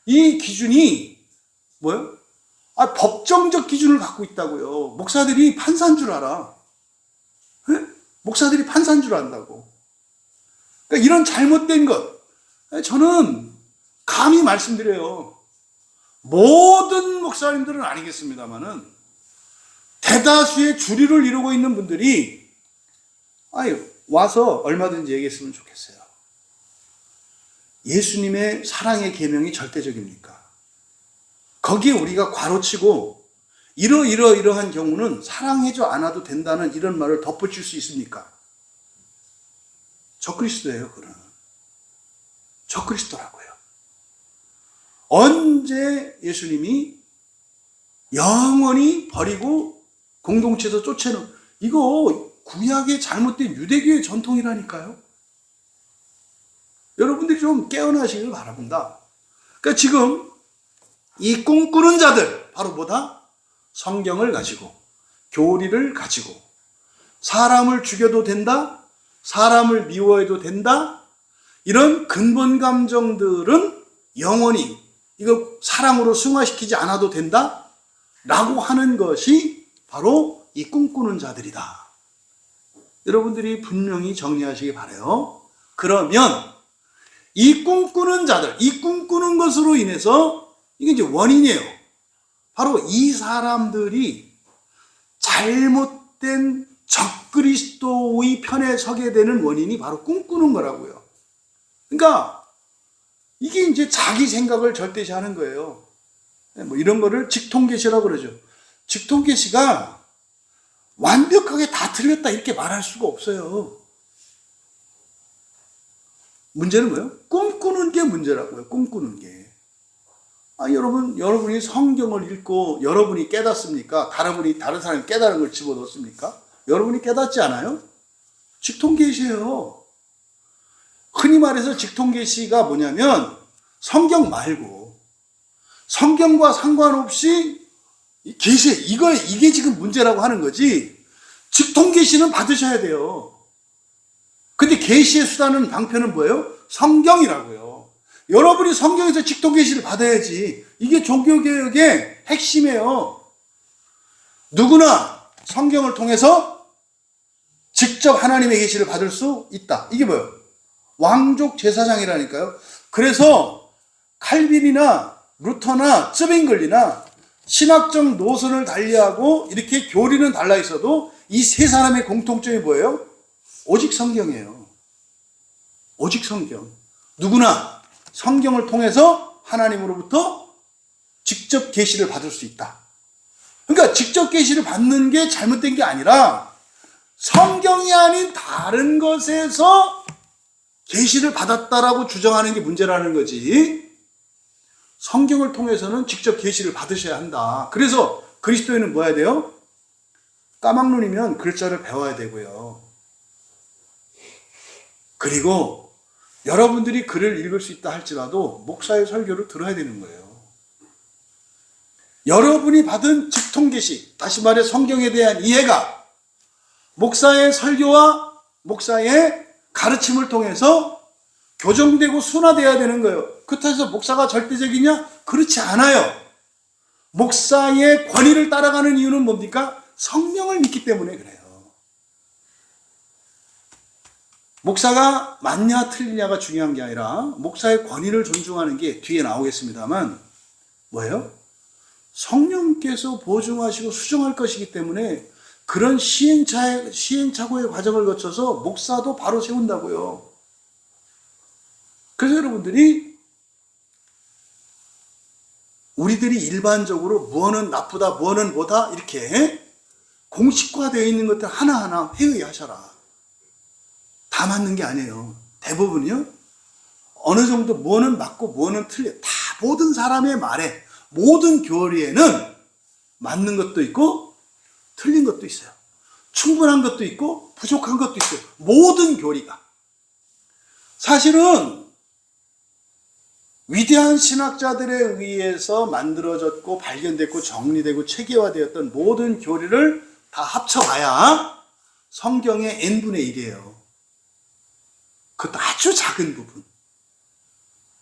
이 기준이 뭐예요? 법정적 기준을 갖고 있다고요. 목사들이 판사인 줄 알아. 네? 목사들이 판사인 줄 안다고. 그러니까 이런 잘못된 것, 저는 감히 말씀드려요. 모든 목사님들은 아니겠습니다만은 대다수의 주류를 이루고 있는 분들이 와서 얼마든지 얘기했으면 좋겠어요. 예수님의 사랑의 계명이 절대적입니까? 거기에 우리가 괄호치고 이러한 경우는 사랑해줘 않아도 된다는 이런 말을 덧붙일 수 있습니까? 적그리스도예요, 그는. 적그리스도라고요. 언제 예수님이 영원히 버리고 공동체에서 쫓아내는, 이거 구약의 잘못된 유대교의 전통이라니까요. 여러분들이 좀 깨어나시길 바랍니다. 그러니까 지금 이 꿈꾸는 자들, 바로 뭐다? 성경을 가지고, 교리를 가지고, 사람을 죽여도 된다, 사람을 미워해도 된다, 이런 근본 감정들은 영원히 이거 사랑으로 승화시키지 않아도 된다 라고 하는 것이 바로 이 꿈꾸는 자들이다. 여러분들이 분명히 정리하시기 바라요. 그러면 이 꿈꾸는 자들, 이 꿈꾸는 것으로 인해서 이게 이제 원인이에요. 바로 이 사람들이 잘못된 적그리스도의 편에 서게 되는 원인이 바로 꿈꾸는 거라고요. 그러니까 이게 이제 자기 생각을 절대시하는 거예요. 뭐 이런 거를 직통계시라고 그러죠. 직통계시가 완벽하게 다 틀렸다 이렇게 말할 수가 없어요. 문제는 뭐예요? 꿈꾸는 게 문제라고요. 꿈꾸는 게. 여러분이 성경을 읽고 여러분이 깨닫습니까? 다른 사람이 깨달은 걸 집어넣습니까? 여러분이 깨닫지 않아요? 직통계시예요. 흔히 말해서 직통계시가 뭐냐면 성경 말고 성경과 상관없이 계시, 이게 지금 문제라고 하는 거지. 직통계시는 받으셔야 돼요. 근데 계시의 수단은, 방편은 뭐예요? 성경이라고요. 여러분이 성경에서 직통계시를 받아야지. 이게 종교개혁의 핵심이에요. 누구나 성경을 통해서 직접 하나님의 계시를 받을 수 있다. 이게 뭐예요? 왕족 제사장이라니까요. 그래서 칼빈이나 루터나 쯔빙글리나 신학적 노선을 달리하고 이렇게 교리는 달라 있어도 이 세 사람의 공통점이 뭐예요? 오직 성경이에요. 오직 성경. 누구나 성경을 통해서 하나님으로부터 직접 계시를 받을 수 있다. 그러니까 직접 계시를 받는 게 잘못된 게 아니라 성경이 아닌 다른 것에서 계시를 받았다라고 주장하는 게 문제라는 거지. 성경을 통해서는 직접 계시를 받으셔야 한다. 그래서 그리스도인은 뭐 해야 돼요? 까막눈이면 글자를 배워야 되고요. 그리고 여러분들이 글을 읽을 수 있다 할지라도 목사의 설교를 들어야 되는 거예요. 여러분이 받은 직통계시, 다시 말해 성경에 대한 이해가 목사의 설교와 목사의 가르침을 통해서 교정되고 순화되어야 되는 거예요. 그렇다고 해서 목사가 절대적이냐? 그렇지 않아요. 목사의 권위를 따라가는 이유는 뭡니까? 성령을 믿기 때문에 그래요. 목사가 맞냐 틀리냐가 중요한 게 아니라 목사의 권위를 존중하는 게 뒤에 나오겠습니다만 뭐예요? 성령께서 보증하시고 수정할 것이기 때문에 그런 시행착오의 과정을 거쳐서 목사도 바로 세운다고요. 그래서 여러분들이 우리들이 일반적으로 무엇은 나쁘다, 무엇은 뭐다 이렇게 공식화되어 있는 것들 하나하나 회의하셔라. 다 맞는 게 아니에요. 대부분이요. 어느 정도 무엇은 맞고 무엇은 틀려. 다 모든 사람의 말에 모든 교리에는 맞는 것도 있고 틀린 것도 있어요. 충분한 것도 있고 부족한 것도 있어요. 모든 교리가. 사실은 위대한 신학자들에 의해서 만들어졌고 발견됐고 정리되고 체계화되었던 모든 교리를 다 합쳐봐야 성경의 n분의 1이에요. 그것도 아주 작은 부분.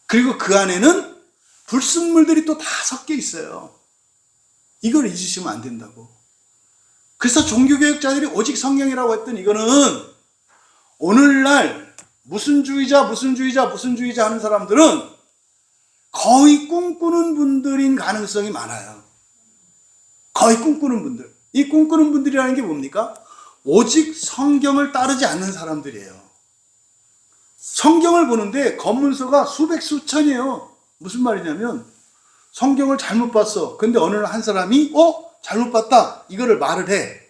그리고 그 안에는 불순물들이 또 다 섞여 있어요. 이걸 잊으시면 안 된다고. 그래서 종교개혁자들이 오직 성경이라고 했던 이거는 오늘날 무슨 주의자 하는 사람들은 거의 꿈꾸는 분들인 가능성이 많아요. 거의 꿈꾸는 분들. 이 꿈꾸는 분들이라는 게 뭡니까? 오직 성경을 따르지 않는 사람들이에요. 성경을 보는데 검문서가 수백 수천이에요. 무슨 말이냐면 성경을 잘못 봤어. 근데 어느 날 한 사람이 잘못 봤다. 이거를 말을 해.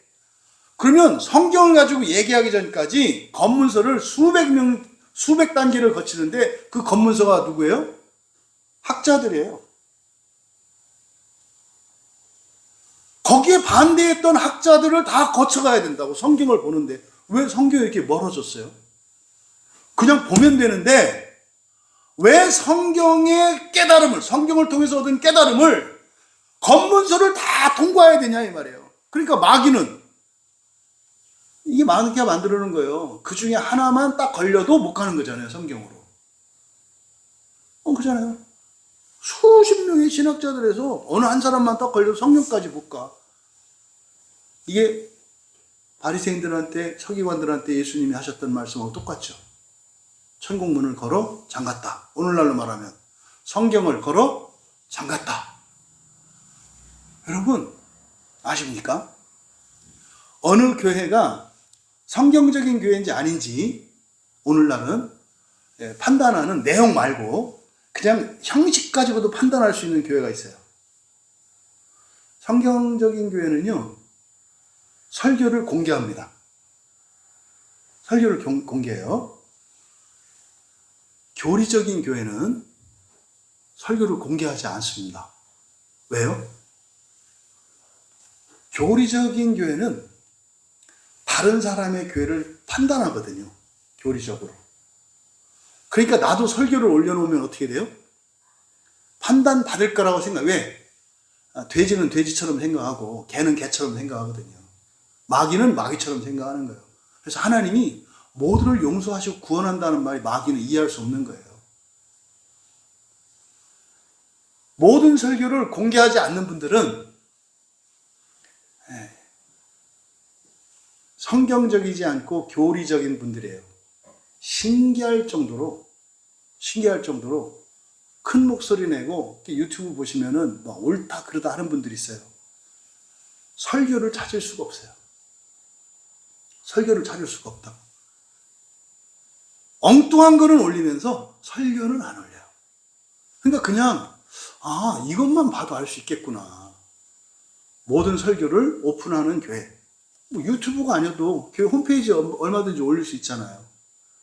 그러면 성경을 가지고 얘기하기 전까지 검문서를 수백 단계를 거치는데 그 검문서가 누구예요? 학자들이에요. 거기에 반대했던 학자들을 다 거쳐가야 된다고. 성경을 보는데 왜 성경이 이렇게 멀어졌어요? 그냥 보면 되는데 왜 성경의 깨달음을, 성경을 통해서 얻은 깨달음을 검문서를 다 통과해야 되냐 이 말이에요. 그러니까 마귀는 이게 마귀가 만들어 놓은 거예요. 그 중에 하나만 딱 걸려도 못 가는 거잖아요. 성경으로. 그렇잖아요. 수십 명의 신학자들에서 어느 한 사람만 딱 걸려도 성경까지 못 가. 이게 바리새인들한테, 서기관들한테 예수님이 하셨던 말씀하고 똑같죠. 천국문을 걸어 잠갔다. 오늘날로 말하면 성경을 걸어 잠갔다. 여러분 아십니까? 어느 교회가 성경적인 교회인지 아닌지 오늘날은 판단하는 내용 말고 그냥 형식 가지고도 판단할 수 있는 교회가 있어요. 성경적인 교회는요, 설교를 공개합니다. 설교를 공개해요. 교리적인 교회는 설교를 공개하지 않습니다. 왜요? 교리적인 교회는 다른 사람의 교회를 판단하거든요. 교리적으로. 그러니까 나도 설교를 올려놓으면 어떻게 돼요? 판단받을 거라고 생각. 왜? 돼지는 돼지처럼 생각하고 개는 개처럼 생각하거든요. 마귀는 마귀처럼 생각하는 거예요. 그래서 하나님이 모두를 용서하시고 구원한다는 말이 마귀는 이해할 수 없는 거예요. 모든 설교를 공개하지 않는 분들은 성경적이지 않고 교리적인 분들이에요. 신기할 정도로 큰 목소리 내고 유튜브 보시면은 막 옳다 그러다 하는 분들이 있어요. 설교를 찾을 수가 없어요. 설교를 찾을 수가 없다고. 엉뚱한 거는 올리면서 설교는 안 올려요. 그러니까 그냥 이것만 봐도 알 수 있겠구나. 모든 설교를 오픈하는 교회. 뭐 유튜브가 아니어도 교회 홈페이지에 얼마든지 올릴 수 있잖아요.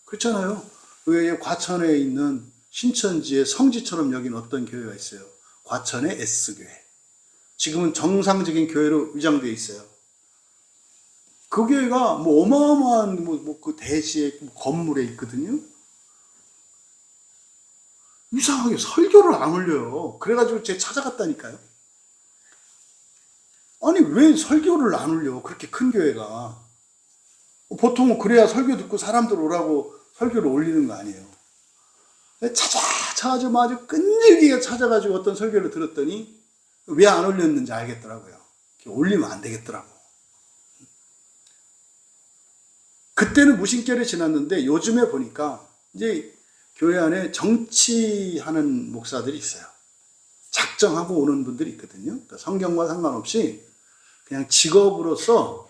그렇잖아요. 왜 과천에 있는 신천지의 성지처럼 여긴 어떤 교회가 있어요. 과천의 S교회. 지금은 정상적인 교회로 위장되어 있어요. 그 교회가 뭐 어마어마한 그 대지의 건물에 있거든요. 이상하게 설교를 안 올려요. 그래가지고 제가 찾아갔다니까요. 아니 왜 설교를 안 올려? 그렇게 큰 교회가. 보통은 그래야 설교 듣고 사람들 오라고 설교를 올리는 거 아니에요. 찾아가지고 아주 끈질기게 찾아가지고 어떤 설교를 들었더니 왜 안 올렸는지 알겠더라고요. 올리면 안 되겠더라고. 그때는 무심결에 지났는데 요즘에 보니까 이제 교회 안에 정치하는 목사들이 있어요. 작정하고 오는 분들이 있거든요. 그러니까 성경과 상관없이 그냥 직업으로서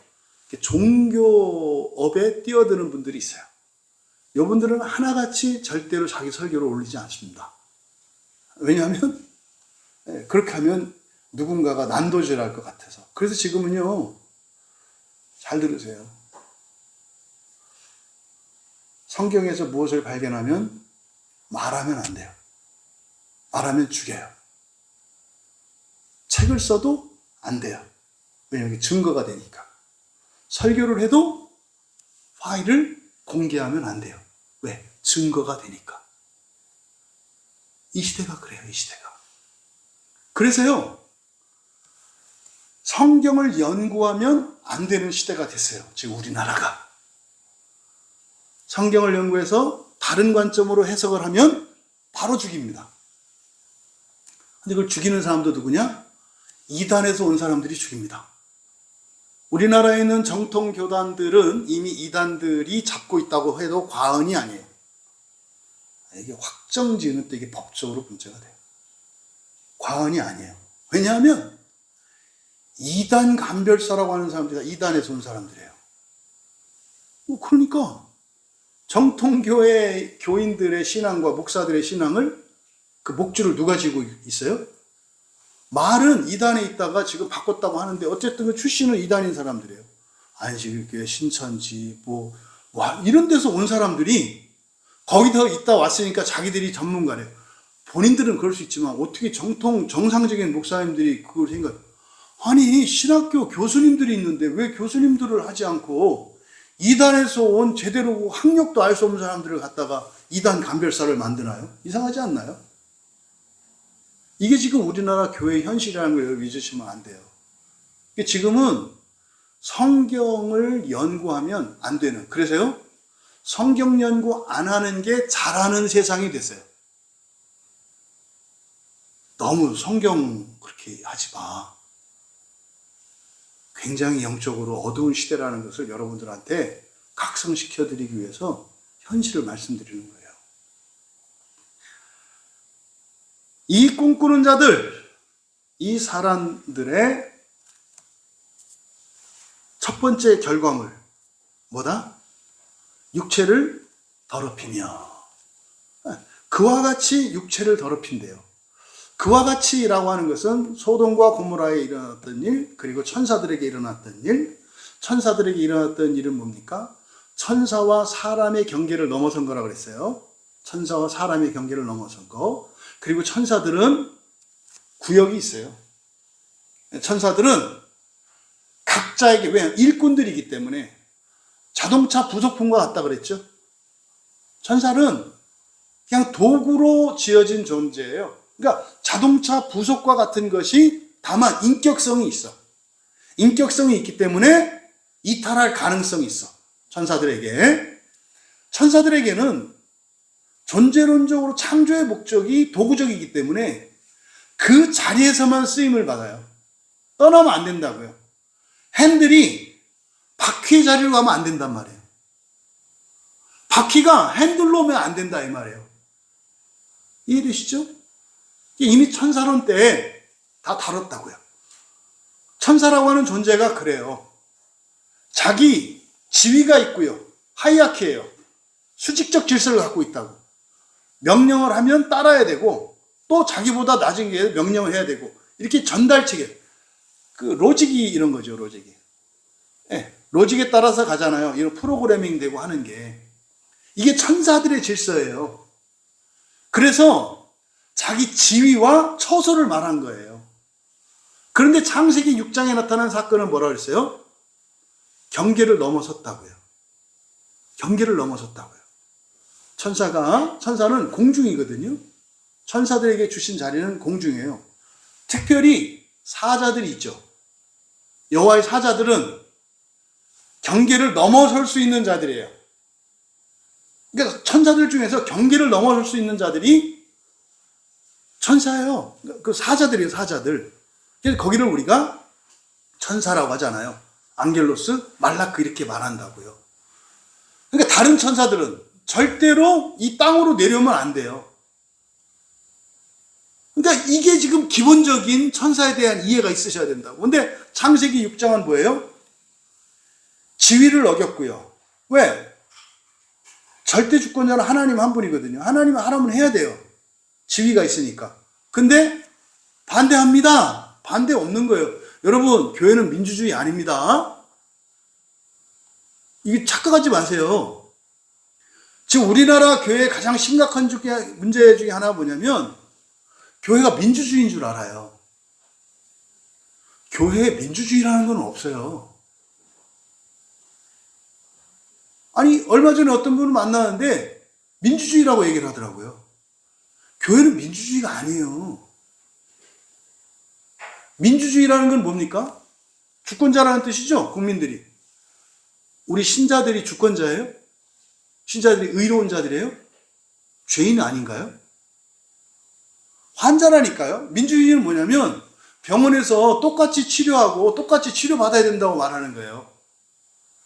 종교업에 뛰어드는 분들이 있어요. 이분들은 하나같이 절대로 자기 설교를 올리지 않습니다. 왜냐하면 그렇게 하면 누군가가 난도질할 것 같아서. 그래서 지금은요, 잘 들으세요. 성경에서 무엇을 발견하면 말하면 안 돼요. 말하면 죽여요. 책을 써도 안 돼요. 왜냐하면 증거가 되니까. 설교를 해도 파일을 공개하면 안 돼요. 왜? 증거가 되니까. 이 시대가 그래요, 이 시대가. 그래서요, 성경을 연구하면 안 되는 시대가 됐어요. 지금 우리나라가. 성경을 연구해서 다른 관점으로 해석을 하면 바로 죽입니다. 근데 그걸 죽이는 사람도 누구냐? 이단에서 온 사람들이 죽입니다. 우리나라에 있는 정통 교단들은 이미 이단들이 잡고 있다고 해도 과언이 아니에요. 이게 확정 지으면 또 이게 법적으로 문제가 돼요. 과언이 아니에요. 왜냐하면 이단 감별사라고 하는 사람들이 다 이단에서 온 사람들이에요. 그러니까 정통교회 교인들의 신앙과 목사들의 신앙을 그 목줄을 누가 쥐고 있어요? 말은 이단에 있다가 지금 바꿨다고 하는데 어쨌든 그 출신은 이단인 사람들이에요. 안식일교회, 신천지, 이런 데서 온 사람들이 거기서 있다 왔으니까 자기들이 전문가래요. 본인들은 그럴 수 있지만 어떻게 정상적인 목사님들이 그걸 생각해요? 아니, 신학교 교수님들이 있는데 왜 교수님들을 하지 않고 이단에서 온 제대로 학력도 알 수 없는 사람들을 갖다가 이단 감별사를 만드나요? 이상하지 않나요? 이게 지금 우리나라 교회의 현실이라는 걸 잊으시면 안 돼요. 지금은 성경을 연구하면 안 되는, 그래서요, 성경 연구 안 하는 게 잘하는 세상이 됐어요. 너무 성경 그렇게 하지 마. 굉장히 영적으로 어두운 시대라는 것을 여러분들한테 각성시켜드리기 위해서 현실을 말씀드리는 거예요. 이 꿈꾸는 자들, 이 사람들의 첫 번째 결과물, 뭐다? 육체를 더럽히며. 그와 같이 육체를 더럽힌대요. 그와 같이라고 하는 것은 소돔과 고모라에 일어났던 일, 그리고 천사들에게 일어났던 일. 천사들에게 일어났던 일은 뭡니까? 천사와 사람의 경계를 넘어선 거라고 그랬어요. 천사와 사람의 경계를 넘어선 거. 그리고 천사들은 구역이 있어요. 천사들은 각자에게, 왜? 일꾼들이기 때문에 자동차 부속품과 같다 그랬죠? 천사는 그냥 도구로 지어진 존재예요. 그러니까 자동차 부속과 같은 것이 다만 인격성이 있어. 인격성이 있기 때문에 이탈할 가능성이 있어. 천사들에게. 천사들에게는 존재론적으로 창조의 목적이 도구적이기 때문에 그 자리에서만 쓰임을 받아요. 떠나면 안 된다고요. 핸들이 바퀴의 자리로 가면 안 된단 말이에요. 바퀴가 핸들로 오면 안 된다 이 말이에요. 이해되시죠? 이미 천사론 때 다 다뤘다고요. 천사라고 하는 존재가 그래요. 자기 지위가 있고요. 하이아키예요. 수직적 질서를 갖고 있다고. 명령을 하면 따라야 되고 또 자기보다 낮은 게 명령을 해야 되고 이렇게 전달체계. 그 로직이 이런 거죠, 로직이. 예, 로직에 따라서 가잖아요. 이런 프로그래밍 되고 하는 게. 이게 천사들의 질서예요. 그래서 자기 지위와 처소를 말한 거예요. 그런데 창세기 6장에 나타난 사건은 뭐라 그랬어요? 경계를 넘어섰다고요. 경계를 넘어섰다고요. 천사는 공중이거든요. 천사들에게 주신 자리는 공중이에요. 특별히 사자들이 있죠. 여호와의 사자들은 경계를 넘어설 수 있는 자들이에요. 그러니까 천사들 중에서 경계를 넘어설 수 있는 자들이 천사예요. 그 사자들이에요, 사자들. 그래서 거기를 우리가 천사라고 하잖아요. 앙겔로스, 말라크 이렇게 말한다고요. 그러니까 다른 천사들은 절대로 이 땅으로 내려오면 안 돼요. 그러니까 이게 지금 기본적인 천사에 대한 이해가 있으셔야 된다고. 근데 창세기 6장은 뭐예요? 지위를 어겼고요. 왜? 절대 주권자는 하나님 한 분이거든요. 하나님은 하라면 해야 돼요. 지위가 있으니까. 근데 반대합니다. 반대 없는 거예요. 여러분, 교회는 민주주의 아닙니다. 이게 착각하지 마세요. 지금 우리나라 교회의 가장 심각한 문제 중에 하나가 뭐냐면 교회가 민주주의인 줄 알아요. 교회에 민주주의라는 건 없어요. 아니, 얼마 전에 어떤 분을 만나는데 민주주의라고 얘기를 하더라고요. 교회는 민주주의가 아니에요. 민주주의라는 건 뭡니까? 주권자라는 뜻이죠, 국민들이. 우리 신자들이 주권자예요? 신자들이 의로운 자들이에요? 죄인 아닌가요? 환자라니까요. 민주주의는 뭐냐면 병원에서 똑같이 치료하고 똑같이 치료받아야 된다고 말하는 거예요.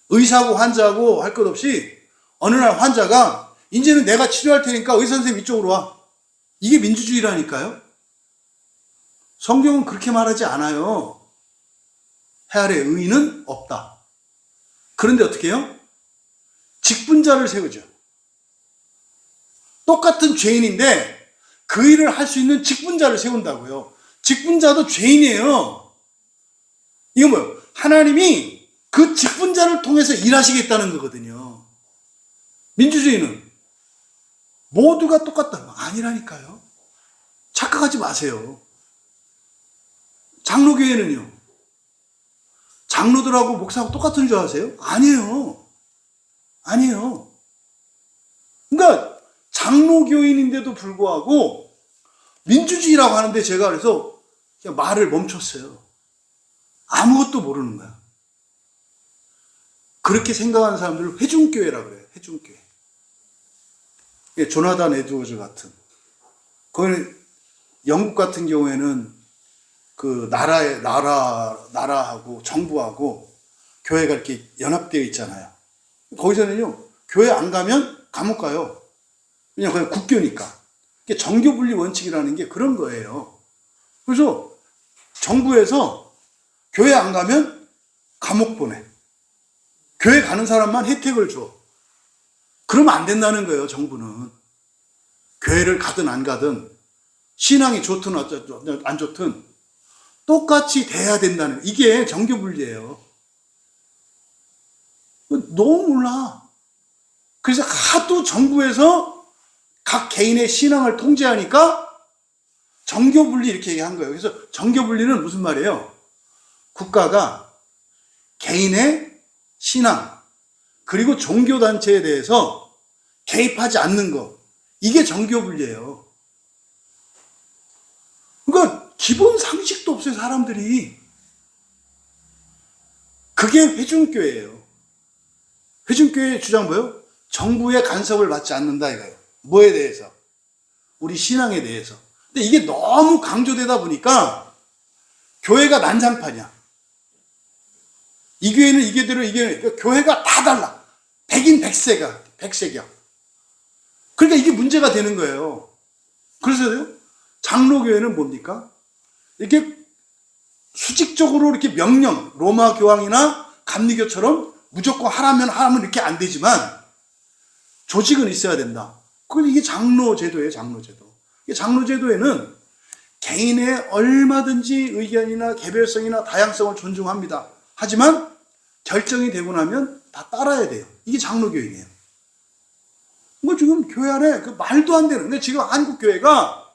의사하고 환자하고 할 것 없이 어느 날 환자가 이제는 내가 치료할 테니까 의사 선생님 이쪽으로 와. 이게 민주주의라니까요. 성경은 그렇게 말하지 않아요. 해 아래 의인은 없다. 그런데 어떻게 해요? 직분자를 세우죠. 똑같은 죄인인데 그 일을 할 수 있는 직분자를 세운다고요. 직분자도 죄인이에요. 이건 뭐예요? 하나님이 그 직분자를 통해서 일하시겠다는 거거든요. 민주주의는 모두가 똑같다. 아니라니까요. 착각하지 마세요. 장로교회는요. 장로들하고 목사하고 똑같은 줄 아세요? 아니에요. 아니에요. 그러니까 장로교인인데도 불구하고 민주주의라고 하는데 제가 그래서 그냥 말을 멈췄어요. 아무것도 모르는 거야. 그렇게 생각하는 사람들을 회중교회라고 그래요. 회중교회. 조나단 에드워즈 같은. 거기는 영국 같은 경우에는 그 나라하고 정부하고 교회가 이렇게 연합되어 있잖아요. 거기서는요, 교회 안 가면 감옥 가요. 왜냐면 그냥 국교니까. 정교 분리 원칙이라는 게 그런 거예요. 그래서 정부에서 교회 안 가면 감옥 보내. 교회 가는 사람만 혜택을 줘. 그러면 안 된다는 거예요, 정부는. 교회를 가든 안 가든, 신앙이 좋든 안 좋든, 똑같이 돼야 된다는, 이게 정교분리예요. 너무 몰라. 그래서 하도 정부에서 각 개인의 신앙을 통제하니까 정교분리 이렇게 얘기한 거예요. 그래서 정교분리는 무슨 말이에요? 국가가 개인의 신앙, 그리고 종교단체에 대해서 개입하지 않는 거. 이게 정교분리예요. 그러니까 기본 상식도 없어요, 사람들이. 그게 회중교회예요. 회중교회의 주장 뭐예요? 정부의 간섭을 받지 않는다 이거예요. 뭐에 대해서? 우리 신앙에 대해서. 근데 이게 너무 강조되다 보니까 교회가 난장판이야. 이 교회는 이게대로 그러니까 교회가 다 달라. 백인 백색이야. 그러니까 이게 문제가 되는 거예요. 그래서요, 장로교회는 뭡니까? 이렇게 수직적으로 이렇게 명령, 로마 교황이나 감리교처럼 무조건 하면 이렇게 안 되지만 조직은 있어야 된다. 그건 이게 장로제도예요, 장로제도. 장로제도에는 개인의 얼마든지 의견이나 개별성이나 다양성을 존중합니다. 하지만 결정이 되고 나면 다 따라야 돼요. 이게 장로교인이에요. 뭐 지금 교회 안에 그 말도 안 되는, 근데 지금 한국 교회가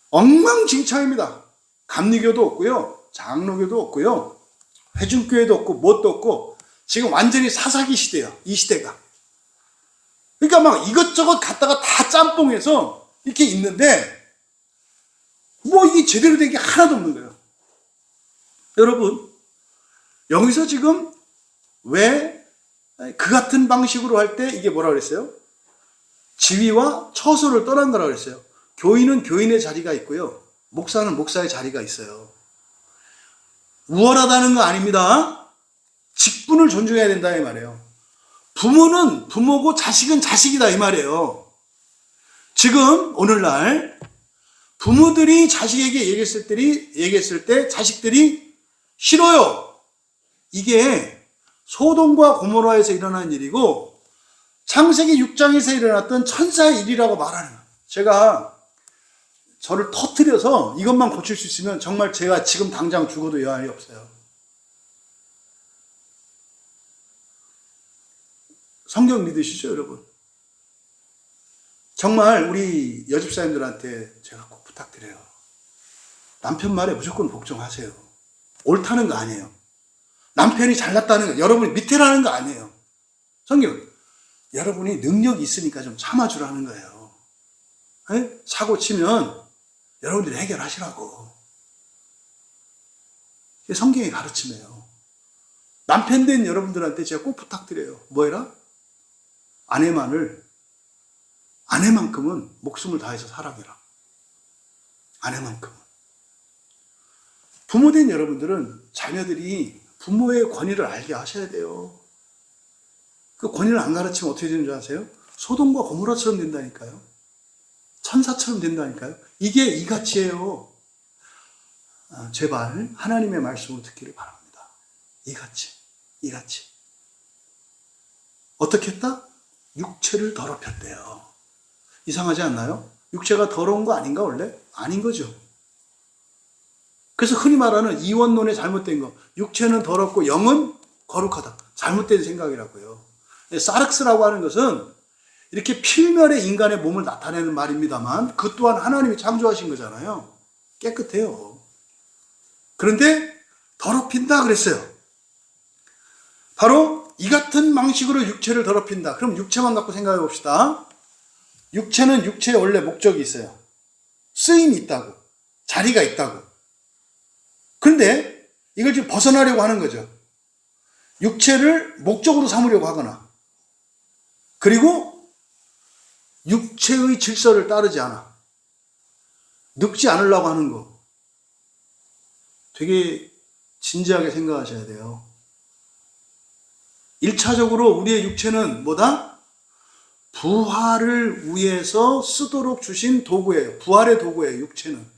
엉망진창입니다. 감리교도 없고요, 장로교도 없고요, 회중교회도 없고, 뭣도 없고, 지금 완전히 사사기 시대예요. 이 시대가. 그러니까 막 이것저것 갖다가 다 짬뽕해서 이렇게 있는데, 뭐 이게 제대로 된 게 하나도 없는 거예요. 여러분, 여기서 지금 왜 그 같은 방식으로 할 때 이게 뭐라 그랬어요? 지위와 처소를 떠난다고 그랬어요. 교인은 교인의 자리가 있고요, 목사는 목사의 자리가 있어요. 우월하다는 거 아닙니다. 직분을 존중해야 된다 이 말이에요. 부모는 부모고 자식은 자식이다 이 말이에요. 지금 오늘날 부모들이 자식에게 얘기했을 때 자식들이 싫어요. 이게 소돔과 고모라에서 일어난 일이고 창세기 6장에서 일어났던 천사의 일이라고 말하는 거예요. 제가 저를 터뜨려서 이것만 고칠 수 있으면 정말 제가 지금 당장 죽어도 여한이 없어요. 성경 믿으시죠, 여러분? 정말 우리 여집사님들한테 제가 꼭 부탁드려요. 남편 말에 무조건 복종하세요. 옳다는 거 아니에요. 남편이 잘났다는 거, 여러분이 밑에라는 거 아니에요. 성경, 여러분이 능력이 있으니까 좀 참아주라는 거예요. 네? 사고 치면 여러분들이 해결하시라고. 이게 성경의 가르침이에요. 남편 된 여러분들한테 제가 꼭 부탁드려요. 뭐해라? 아내만큼은 목숨을 다해서 사랑해라. 아내만큼은. 부모 된 여러분들은 자녀들이 부모의 권위를 알게 하셔야 돼요. 그 권위를 안 가르치면 어떻게 되는 줄 아세요? 소돔과 고모라처럼 된다니까요. 천사처럼 된다니까요. 이게 이 가치예요. 제발 하나님의 말씀을 듣기를 바랍니다. 이 가치. 어떻게 했다? 육체를 더럽혔대요. 이상하지 않나요? 육체가 더러운 거 아닌가 원래? 아닌 거죠. 그래서 흔히 말하는 이원론의 잘못된 거, 육체는 더럽고 영은 거룩하다. 잘못된 생각이라고요. 사륵스라고 하는 것은 이렇게 필면의 인간의 몸을 나타내는 말입니다만 그 또한 하나님이 창조하신 거잖아요. 깨끗해요. 그런데 더럽힌다 그랬어요. 바로 이 같은 방식으로 육체를 더럽힌다. 그럼 육체만 갖고 생각해 봅시다. 육체는 육체의 원래 목적이 있어요. 쓰임이 있다고. 자리가 있다고. 그런데 이걸 지금 벗어나려고 하는 거죠. 육체를 목적으로 삼으려고 하거나, 그리고 육체의 질서를 따르지 않아. 늙지 않으려고 하는 거. 되게 진지하게 생각하셔야 돼요. 1차적으로 우리의 육체는 뭐다? 부활을 위해서 쓰도록 주신 도구예요. 부활의 도구예요, 육체는.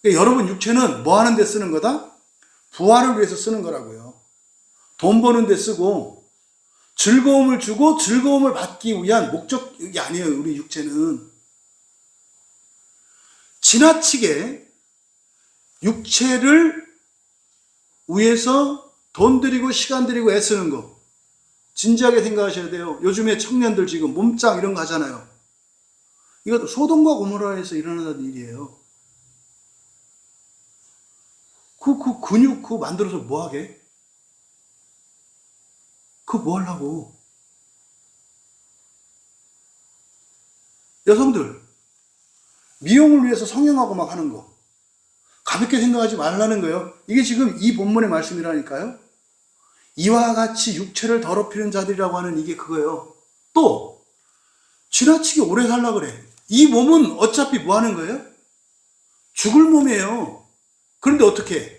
그러니까 여러분 육체는 뭐 하는 데 쓰는 거다? 부활을 위해서 쓰는 거라고요. 돈 버는 데 쓰고 즐거움을 주고 즐거움을 받기 위한 목적이 아니에요. 우리 육체는 지나치게 육체를 위해서 돈 들이고 시간 들이고 애쓰는 거 진지하게 생각하셔야 돼요. 요즘에 청년들 지금 몸짱 이런 거 하잖아요. 이것도 소돔과 고모라에서 일어나는 일이에요. 그 근육 그거 만들어서 뭐 하게? 그거 뭐 하려고? 여성들 미용을 위해서 성형하고 막 하는 거 가볍게 생각하지 말라는 거예요. 이게 지금 이 본문의 말씀이라니까요. 이와 같이 육체를 더럽히는 자들이라고 하는 이게 그거예요. 또 지나치게 오래 살라 그래. 이 몸은 어차피 뭐 하는 거예요? 죽을 몸이에요. 그런데 어떻게 해?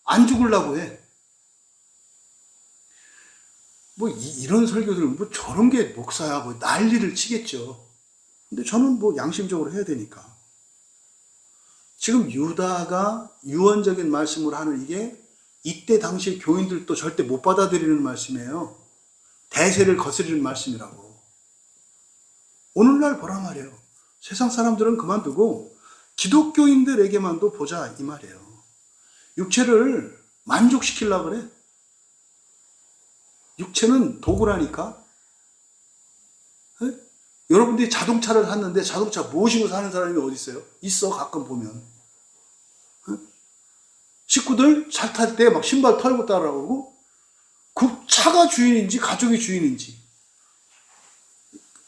안 죽으려고 해. 뭐 이런 설교들은 뭐 저런 게 목사야 뭐 난리를 치겠죠. 근데 저는 뭐 양심적으로 해야 되니까. 지금 유다가 유언적인 말씀을 하는 이게 이때 당시 교인들도 절대 못 받아들이는 말씀이에요. 대세를 거스르는 말씀이라고. 오늘날 보란 말이에요. 세상 사람들은 그만두고 기독교인들에게만도 보자 이 말이에요. 육체를 만족시키려고 그래. 육체는 도구라니까. 에? 여러분들이 자동차를 샀는데 자동차 모시고 사는 사람이 어디 있어요? 있어, 가끔 보면. 에? 식구들 잘 탈 때 막 신발 털고 따라오고, 그 차가 주인인지 가족이 주인인지.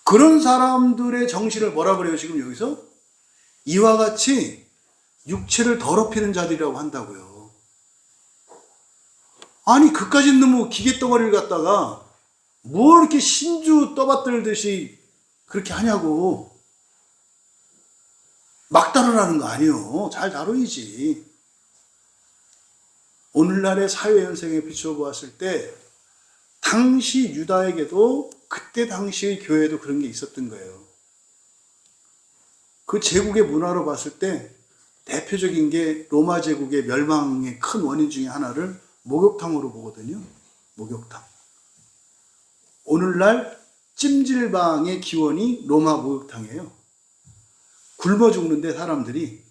그런 사람들의 정신을 뭐라 그래요, 지금 여기서? 이와 같이 육체를 더럽히는 자들이라고 한다고요. 아니, 그까짓 너무 기계덩어리를 갖다가 뭐 이렇게 신주 떠받들듯이 그렇게 하냐고. 막 다루라는 거 아니에요. 잘 다루이지. 오늘날의 사회 현상에 비추어 보았을 때 당시 유다에게도 그때 당시의 교회에도 그런 게 있었던 거예요. 그 제국의 문화로 봤을 때 대표적인 게 로마 제국의 멸망의 큰 원인 중에 하나를 목욕탕으로 보거든요. 목욕탕. 오늘날 찜질방의 기원이 로마 목욕탕이에요. 굶어 죽는데 사람들이,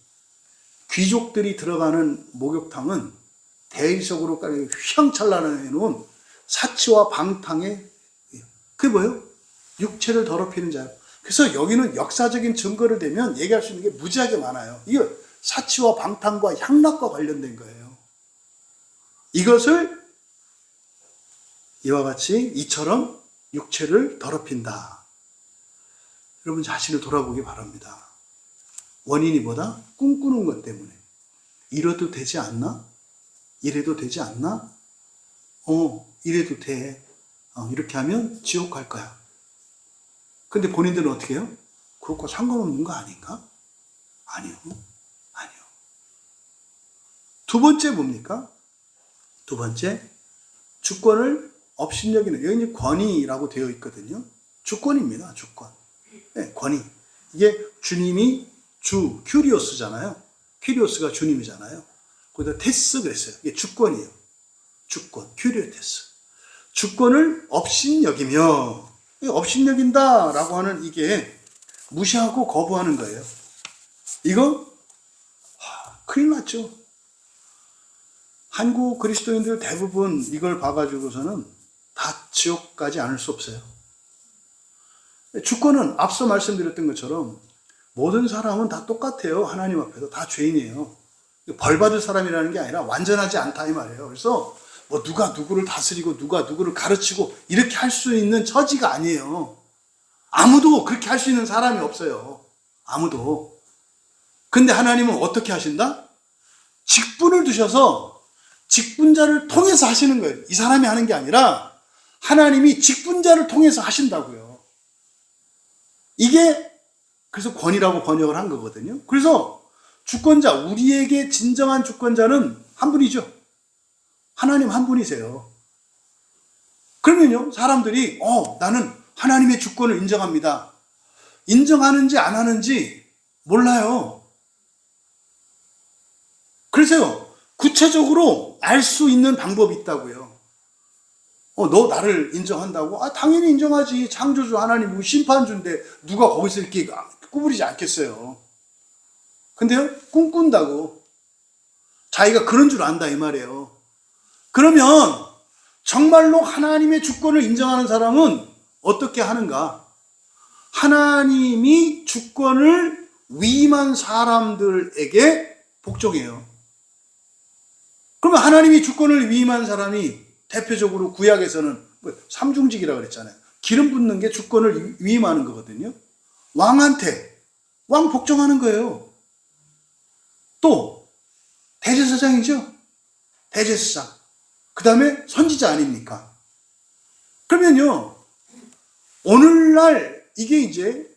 귀족들이 들어가는 목욕탕은 대리석으로 휘황찬란해 놓은 사치와 방탕의, 그게 뭐예요? 육체를 더럽히는 자예요. 그래서 여기는 역사적인 증거를 대면 얘기할 수 있는 게 무지하게 많아요. 이거 사치와 방탕과 향락과 관련된 거예요. 이것을 이와 같이 이처럼 육체를 더럽힌다. 여러분 자신을 돌아보기 바랍니다. 원인이 뭐다? 꿈꾸는 것 때문에. 이래도 되지 않나? 이래도 되지 않나? 이래도 돼. 이렇게 하면 지옥 갈 거야. 근데 본인들은 어떻게 해요? 그것과 상관없는 거 아닌가? 아니요. 아니요. 두 번째 뭡니까? 두 번째, 주권을 업신여기는, 여기 권위라고 되어 있거든요. 주권입니다. 주권. 네, 권위. 이게 주님이 큐리오스잖아요. 큐리오스가 주님이잖아요. 거기다 테스 그랬어요. 이게 주권이에요. 주권, 큐리오테스. 주권을 업신여기며, 업신여긴다라고 하는 이게 무시하고 거부하는 거예요. 이거 큰일 났죠. 한국 그리스도인들 대부분 이걸 봐가지고서는 다 지옥 가지 않을 수 없어요. 주권은 앞서 말씀드렸던 것처럼 모든 사람은 다 똑같아요. 하나님 앞에서 다 죄인이에요. 벌 받을 사람이라는 게 아니라 완전하지 않다 이 말이에요. 그래서 뭐 누가 누구를 다스리고 누가 누구를 가르치고 이렇게 할 수 있는 처지가 아니에요. 아무도 그렇게 할 수 있는 사람이 없어요. 아무도. 근데 하나님은 어떻게 하신다? 직분을 두셔서 직분자를 통해서 하시는 거예요. 이 사람이 하는 게 아니라 하나님이 직분자를 통해서 하신다고요. 이게 그래서 권위라고 번역을 한 거거든요. 그래서 주권자, 우리에게 진정한 주권자는 한 분이죠. 하나님 한 분이세요. 그러면요, 사람들이 나는 하나님의 주권을 인정합니다. 인정하는지 안 하는지 몰라요. 그래서요, 구체적으로 알 수 있는 방법이 있다고요. 너 나를 인정한다고? 당연히 인정하지. 창조주 하나님, 심판주인데 누가 거기서 이렇게 구부리지 않겠어요. 근데요, 꿈꾼다고. 자기가 그런 줄 안다 이 말이에요. 그러면 정말로 하나님의 주권을 인정하는 사람은 어떻게 하는가? 하나님이 주권을 위임한 사람들에게 복종해요. 그러면 하나님이 주권을 위임한 사람이 대표적으로 구약에서는 삼중직이라고 그랬잖아요. 기름 붓는 게 주권을 위임하는 거거든요. 왕한테, 왕 복종하는 거예요. 또 대제사장이죠. 대제사장. 그 다음에 선지자 아닙니까? 그러면요, 오늘날 이게 이제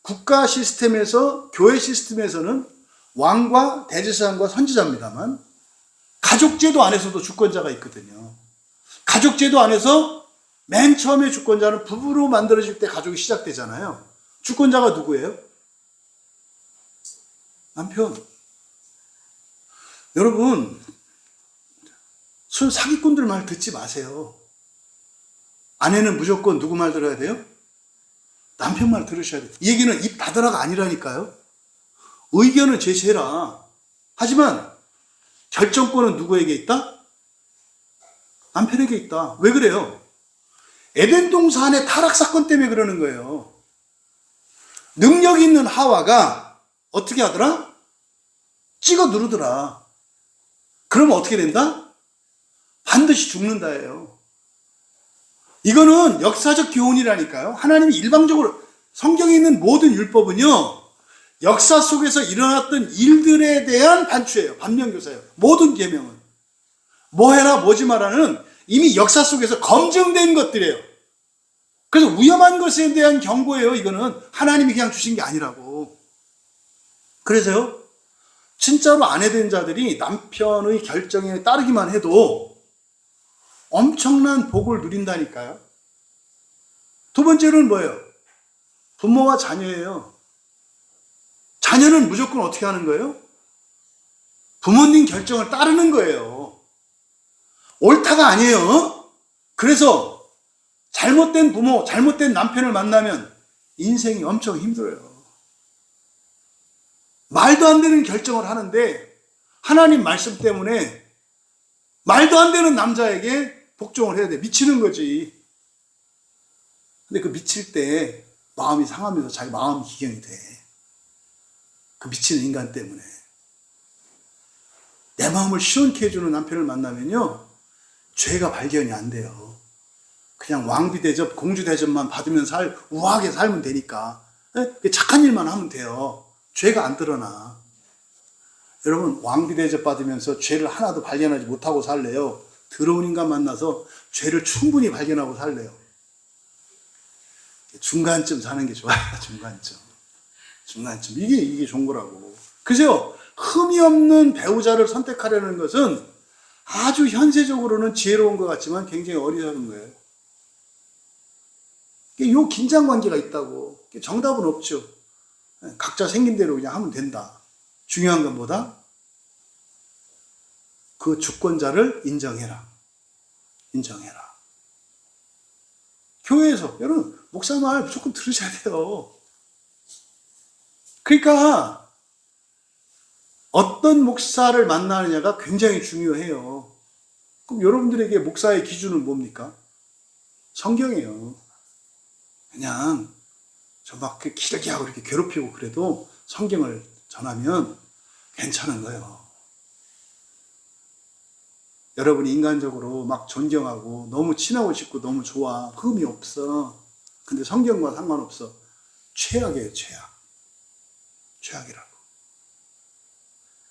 국가 시스템에서, 교회 시스템에서는 왕과 대제사장과 선지자입니다만, 가족제도 안에서도 주권자가 있거든요. 가족제도 안에서 맨 처음에 주권자는 부부로 만들어질 때 가족이 시작되잖아요. 주권자가 누구예요? 남편. 여러분, 사기꾼들 말 듣지 마세요. 아내는 무조건 누구 말 들어야 돼요? 남편 말 들으셔야 돼요. 이 얘기는 입 닫으라가 아니라니까요. 의견을 제시해라. 하지만 결정권은 누구에게 있다? 남편에게 있다. 왜 그래요? 에덴 동산의 타락 사건 때문에 그러는 거예요. 능력 있는 하와가 어떻게 하더라? 찍어 누르더라. 그러면 어떻게 된다? 반드시 죽는다예요. 이거는 역사적 교훈이라니까요. 하나님이 일방적으로 성경에 있는 모든 율법은요, 역사 속에서 일어났던 일들에 대한 반추예요. 반면교사예요. 모든 계명은 뭐 해라 뭐지 마라는 이미 역사 속에서 검증된 것들이에요. 그래서 위험한 것에 대한 경고예요. 이거는 하나님이 그냥 주신 게 아니라고. 그래서요, 진짜로 아내된 자들이 남편의 결정에 따르기만 해도 엄청난 복을 누린다니까요. 두 번째로는 뭐예요? 부모와 자녀예요. 자녀는 무조건 어떻게 하는 거예요? 부모님 결정을 따르는 거예요. 옳다가 아니에요. 그래서 잘못된 부모, 잘못된 남편을 만나면 인생이 엄청 힘들어요. 말도 안 되는 결정을 하는데 하나님 말씀 때문에 말도 안 되는 남자에게 복종을 해야 돼. 미치는 거지. 근데 그 미칠 때 마음이 상하면서 자기 마음이 기경이 돼. 그 미치는 인간 때문에. 내 마음을 시원케 해주는 남편을 만나면요, 죄가 발견이 안 돼요. 그냥 왕비 대접, 공주 대접만 받으면 우아하게 살면 되니까. 착한 일만 하면 돼요. 죄가 안 드러나. 여러분, 왕비 대접 받으면서 죄를 하나도 발견하지 못하고 살래요? 더러운 인간 만나서 죄를 충분히 발견하고 살래요? 중간쯤 사는 게 좋아요. 중간쯤. 이게 좋은 거라고. 그래서 흠이 없는 배우자를 선택하려는 것은 아주 현세적으로는 지혜로운 것 같지만 굉장히 어리석은 거예요. 요 긴장 관계가 있다고. 정답은 없죠. 각자 생긴 대로 그냥 하면 된다. 중요한 건 뭐다? 그 주권자를 인정해라. 교회에서, 여러분, 목사 말 무조건 들으셔야 돼요. 그러니까 어떤 목사를 만나느냐가 굉장히 중요해요. 그럼 여러분들에게 목사의 기준은 뭡니까? 성경이에요. 그냥 저 막 기러기 하고 이렇게 괴롭히고 그래도 성경을 전하면 괜찮은 거예요. 여러분이 인간적으로 막 존경하고 너무 친하고 싶고 너무 좋아. 흠이 없어. 근데 성경과 상관없어. 최악이에요, 최악이라고.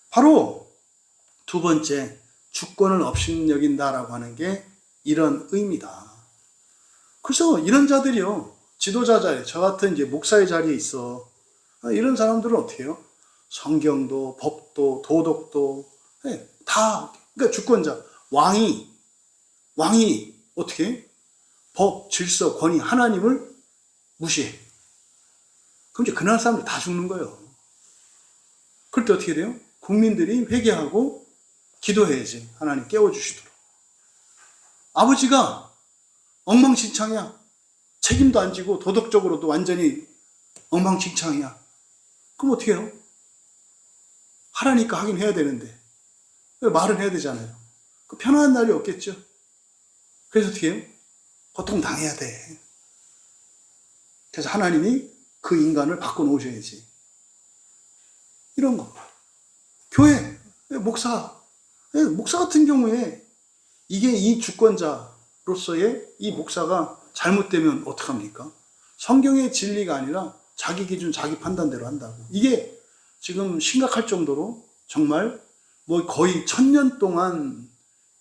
바로 두 번째, 주권을 업신여긴다라고 하는 게 이런 의미다. 그래서 이런 자들이요, 지도자 자리, 저 같은 이제 목사의 자리에 있어. 이런 사람들은 어떻게 해요? 성경도, 법도, 도덕도, 다, 그러니까 주권자, 왕이 어떻게 해? 법, 질서, 권위, 하나님을 무시해. 그럼 이제 그 나라 사람들 다 죽는 거예요. 그럴 때 어떻게 돼요? 국민들이 회개하고 기도해야지. 하나님 깨워주시도록. 아버지가 엉망진창이야. 책임도 안 지고 도덕적으로도 완전히 엉망진창이야. 그럼 어떻게 해요? 하라니까 하긴 해야 되는데. 말은 해야 되잖아요. 그 편안한 날이 없겠죠. 그래서 어떻게 해요? 고통당해야 돼. 그래서 하나님이 그 인간을 바꿔놓으셔야지. 이런 거. 교회, 목사 같은 경우에 이게 이 주권자로서의 이 목사가 잘못되면 어떡합니까? 성경의 진리가 아니라 자기 기준, 자기 판단대로 한다고. 이게 지금 심각할 정도로 정말 뭐 거의 1000년 동안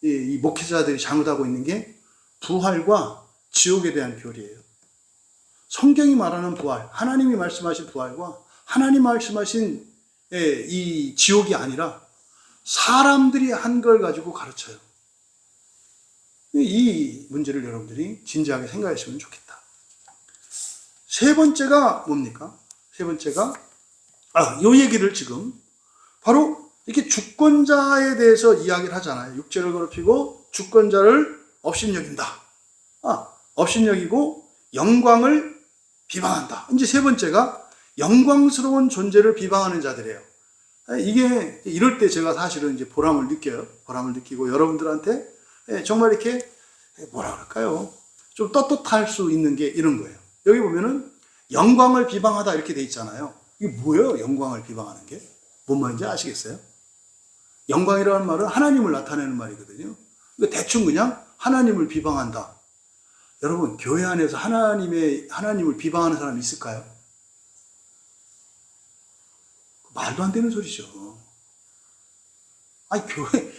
이 목회자들이 잘못하고 있는 게 부활과 지옥에 대한 교리예요. 성경이 말하는 부활, 하나님이 말씀하신 부활과 하나님 말씀하신 이 지옥이 아니라 사람들이 한 걸 가지고 가르쳐요. 이 문제를 여러분들이 진지하게 생각하시면 좋겠다. 세 번째가 뭡니까? 세 번째가 이 얘기를 지금 바로 이렇게 주권자에 대해서 이야기를 하잖아요. 육체를 괴롭히고 주권자를 업신여긴다. 업신여기고 영광을 비방한다. 이제 세 번째가 영광스러운 존재를 비방하는 자들이에요. 이게 이럴 때 제가 사실은 이제 보람을 느껴요. 보람을 느끼고 여러분들한테 정말 이렇게 뭐라 그럴까요? 좀 떳떳할 수 있는 게 이런 거예요. 여기 보면은 영광을 비방하다 이렇게 돼 있잖아요. 이게 뭐예요? 영광을 비방하는 게? 뭔 말인지 아시겠어요? 영광이라는 말은 하나님을 나타내는 말이거든요. 그러니까 대충 그냥 하나님을 비방한다. 여러분, 교회 안에서 하나님을 비방하는 사람이 있을까요? 말도 안 되는 소리죠. 아니, 교회,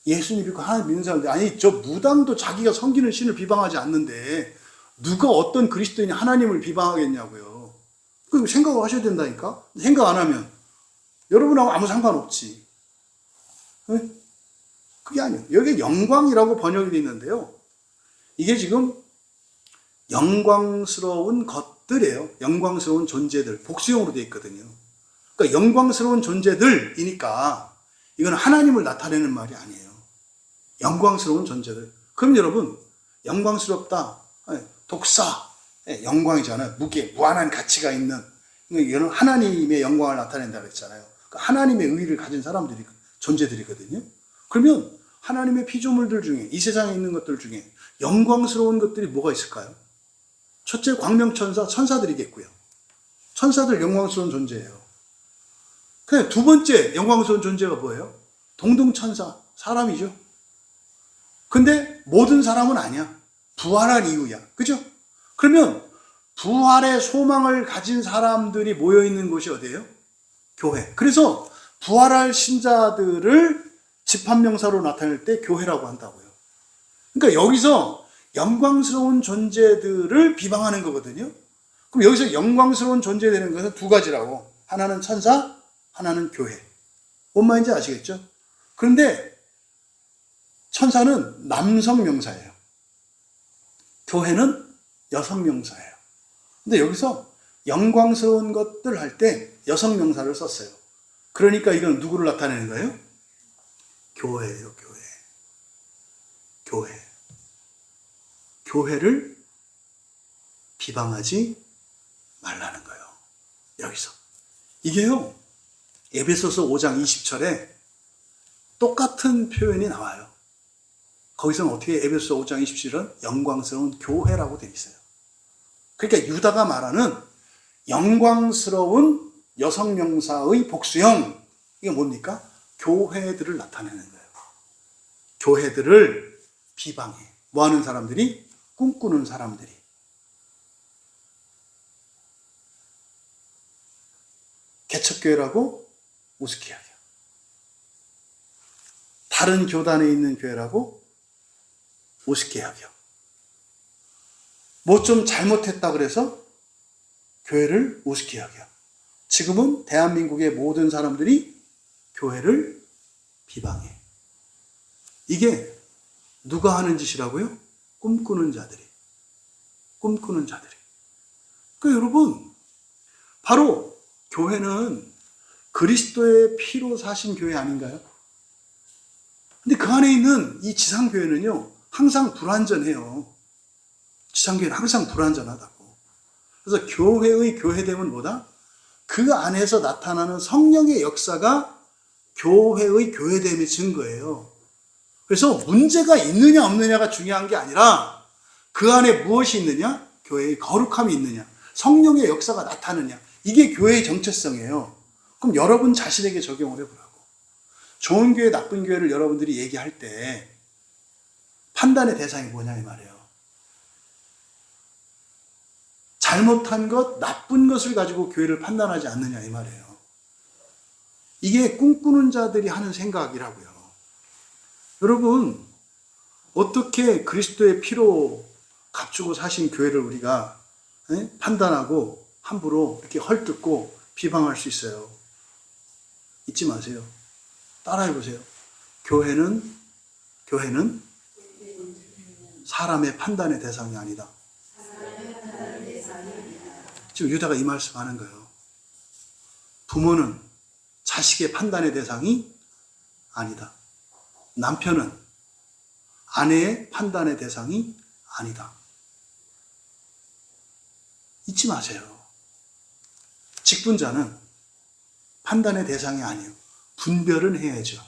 예수님 믿고 하나님 믿는 사람들, 아니, 저 무당도 자기가 섬기는 신을 비방하지 않는데, 누가 어떤 그리스도인이 하나님을 비방하겠냐고요. 그 생각을 하셔야 된다니까? 생각 안 하면, 여러분하고 아무 상관없지. 네? 그게 아니에요. 여기 영광이라고 번역이 되어 있는데요. 이게 지금 영광스러운 것들이에요. 영광스러운 존재들. 복수형으로 되어 있거든요. 그러니까 영광스러운 존재들이니까 이건 하나님을 나타내는 말이 아니에요. 영광스러운 존재들. 그럼 여러분, 영광스럽다. 독사. 영광이잖아요. 무한한 가치가 있는. 이거는 하나님의 영광을 나타낸다고 했잖아요. 그러니까 하나님의 의의를 가진 사람들이, 존재들이거든요. 그러면 하나님의 피조물들 중에, 이 세상에 있는 것들 중에 영광스러운 것들이 뭐가 있을까요? 첫째, 광명천사, 천사들이겠고요. 천사들 영광스러운 존재예요. 그냥 두 번째 영광스러운 존재가 뭐예요? 동등천사, 사람이죠. 근데 모든 사람은 아니야. 부활한 이유야. 그죠? 그러면 부활의 소망을 가진 사람들이 모여있는 곳이 어디예요? 교회. 그래서 부활할 신자들을 집합명사로 나타낼 때 교회라고 한다고요. 그러니까 여기서 영광스러운 존재들을 비방하는 거거든요. 그럼 여기서 영광스러운 존재 되는 것은 두 가지라고. 하나는 천사, 하나는 교회. 뭔 말인지 아시겠죠? 그런데 천사는 남성 명사예요. 교회는 여성 명사예요. 근데 여기서 영광스러운 것들 할 때 여성 명사를 썼어요. 그러니까 이건 누구를 나타내는 거예요? 교회예요, 교회. 교회. 교회를 비방하지 말라는 거예요. 여기서. 이게요, 에베소서 5장 20절에 똑같은 표현이 나와요. 거기서는 어떻게 에베소서 5장 27절은 영광스러운 교회라고 되어 있어요. 그러니까 유다가 말하는 영광스러운 여성명사의 복수형, 이게 뭡니까? 교회들을 나타내는 거예요. 교회들을 비방해. 뭐 하는 사람들이? 꿈꾸는 사람들이. 개척교회라고 우습게 하죠. 다른 교단에 있는 교회라고 우습게 하죠. 뭐 좀 잘못했다 그래서 교회를 우습게 하죠. 지금은 대한민국의 모든 사람들이 교회를 비방해. 이게 누가 하는 짓이라고요? 꿈꾸는 자들이. 꿈꾸는 자들이. 그러니까 여러분, 바로 교회는 그리스도의 피로 사신 교회 아닌가요? 근데 그 안에 있는 이 지상교회는요, 항상 불완전해요. 지상교회는 항상 불완전하다고. 그래서 교회의 교회됨은 뭐다? 그 안에서 나타나는 성령의 역사가 교회의 교회됨의 증거예요. 그래서 문제가 있느냐 없느냐가 중요한 게 아니라 그 안에 무엇이 있느냐? 교회의 거룩함이 있느냐? 성령의 역사가 나타나느냐? 이게 교회의 정체성이에요. 그럼 여러분 자신에게 적용을 해보라고. 좋은 교회, 나쁜 교회를 여러분들이 얘기할 때 판단의 대상이 뭐냐 이 말이에요. 잘못한 것, 나쁜 것을 가지고 교회를 판단하지 않느냐 이 말이에요. 이게 꿈꾸는 자들이 하는 생각이라고요. 여러분, 어떻게 그리스도의 피로 값주고 사신 교회를 우리가 판단하고 함부로 이렇게 헐뜯고 비방할 수 있어요? 잊지 마세요. 따라해보세요. 교회는 사람의 판단의 대상이 아니다. 지금 유다가 이 말씀 하는 거예요. 부모는 자식의 판단의 대상이 아니다. 남편은 아내의 판단의 대상이 아니다. 잊지 마세요. 직분자는 판단의 대상이 아니에요. 분별은 해야죠.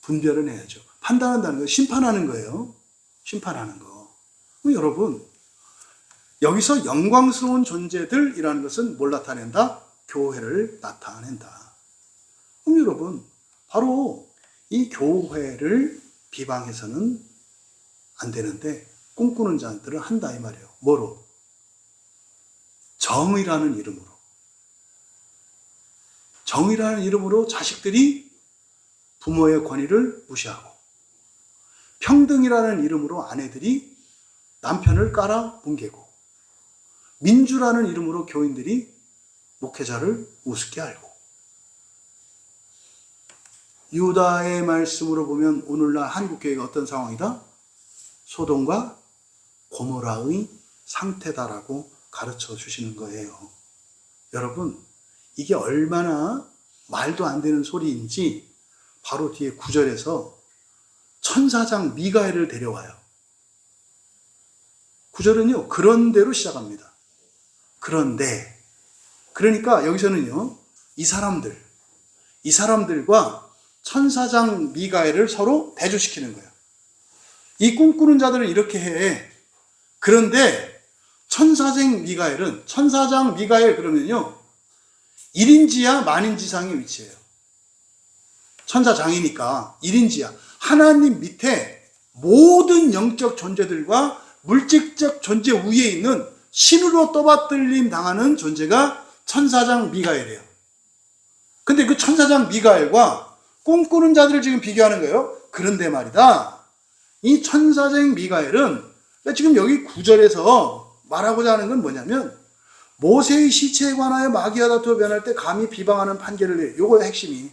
분별은 해야죠. 판단한다는 거 심판하는 거예요. 심판하는 거. 그럼 여러분, 여기서 영광스러운 존재들이라는 것은 뭘 나타낸다? 교회를 나타낸다. 그럼 여러분, 바로 이 교회를 비방해서는 안 되는데 꿈꾸는 자들은 한다 이 말이에요. 뭐로? 정의라는 이름으로. 정의라는 이름으로 자식들이 부모의 권위를 무시하고, 평등이라는 이름으로 아내들이 남편을 깔아 뭉개고, 민주라는 이름으로 교인들이 목회자를 우습게 알고. 유다의 말씀으로 보면 오늘날 한국교회가 어떤 상황이다? 소돔과 고모라의 상태다라고 가르쳐 주시는 거예요. 여러분, 이게 얼마나 말도 안 되는 소리인지 바로 뒤에 9절에서 천사장 미가엘을 데려와요. 9절은요, 그런대로 시작합니다. 그런데, 그러니까 여기서는요, 이 사람들과 천사장 미가엘을 서로 대조시키는 거예요. 이 꿈꾸는 자들은 이렇게 해. 그런데 천사장 미가엘 그러면요, 1인지야 만인지상의 위치예요. 천사장이니까 1인지야. 하나님 밑에 모든 영적 존재들과 물질적 존재 위에 있는 신으로 떠받들림 당하는 존재가 천사장 미가엘이에요. 근데 그 천사장 미가엘과 꿈꾸는 자들을 지금 비교하는 거예요. 그런데 말이다, 이 천사장 미가엘은 지금 여기 9절에서 말하고자 하는 건 뭐냐면, 모세의 시체에 관하여 마귀와 다투어 변할 때 감히 비방하는 판결을 내요. 요거의 핵심이,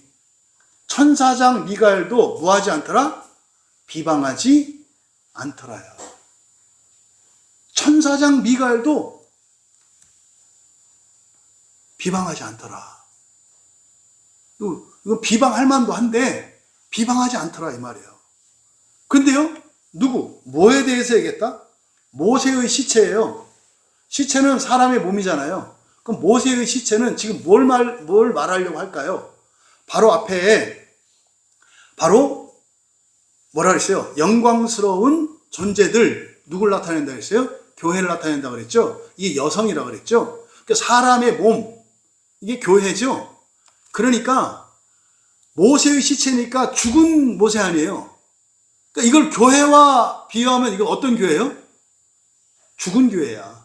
천사장 미가엘도 뭐하지 않더라? 비방하지 않더라요. 천사장 미가엘도 비방하지 않더라. 이거 비방할 만도 한데 비방하지 않더라 이 말이에요. 근데요, 뭐에 대해서 얘기했다? 모세의 시체예요. 시체는 사람의 몸이잖아요. 그럼 모세의 시체는 지금 뭘 말하려고 할까요? 바로 앞에, 바로 뭐라 그랬어요? 영광스러운 존재들, 누굴 나타낸다고 했어요? 교회를 나타낸다고 그랬죠? 이게 여성이라고 그랬죠? 그러니까 사람의 몸, 이게 교회죠? 그러니까 모세의 시체니까 죽은 모세 아니에요. 그러니까 이걸 교회와 비유하면 이거 어떤 교회예요? 죽은 교회야.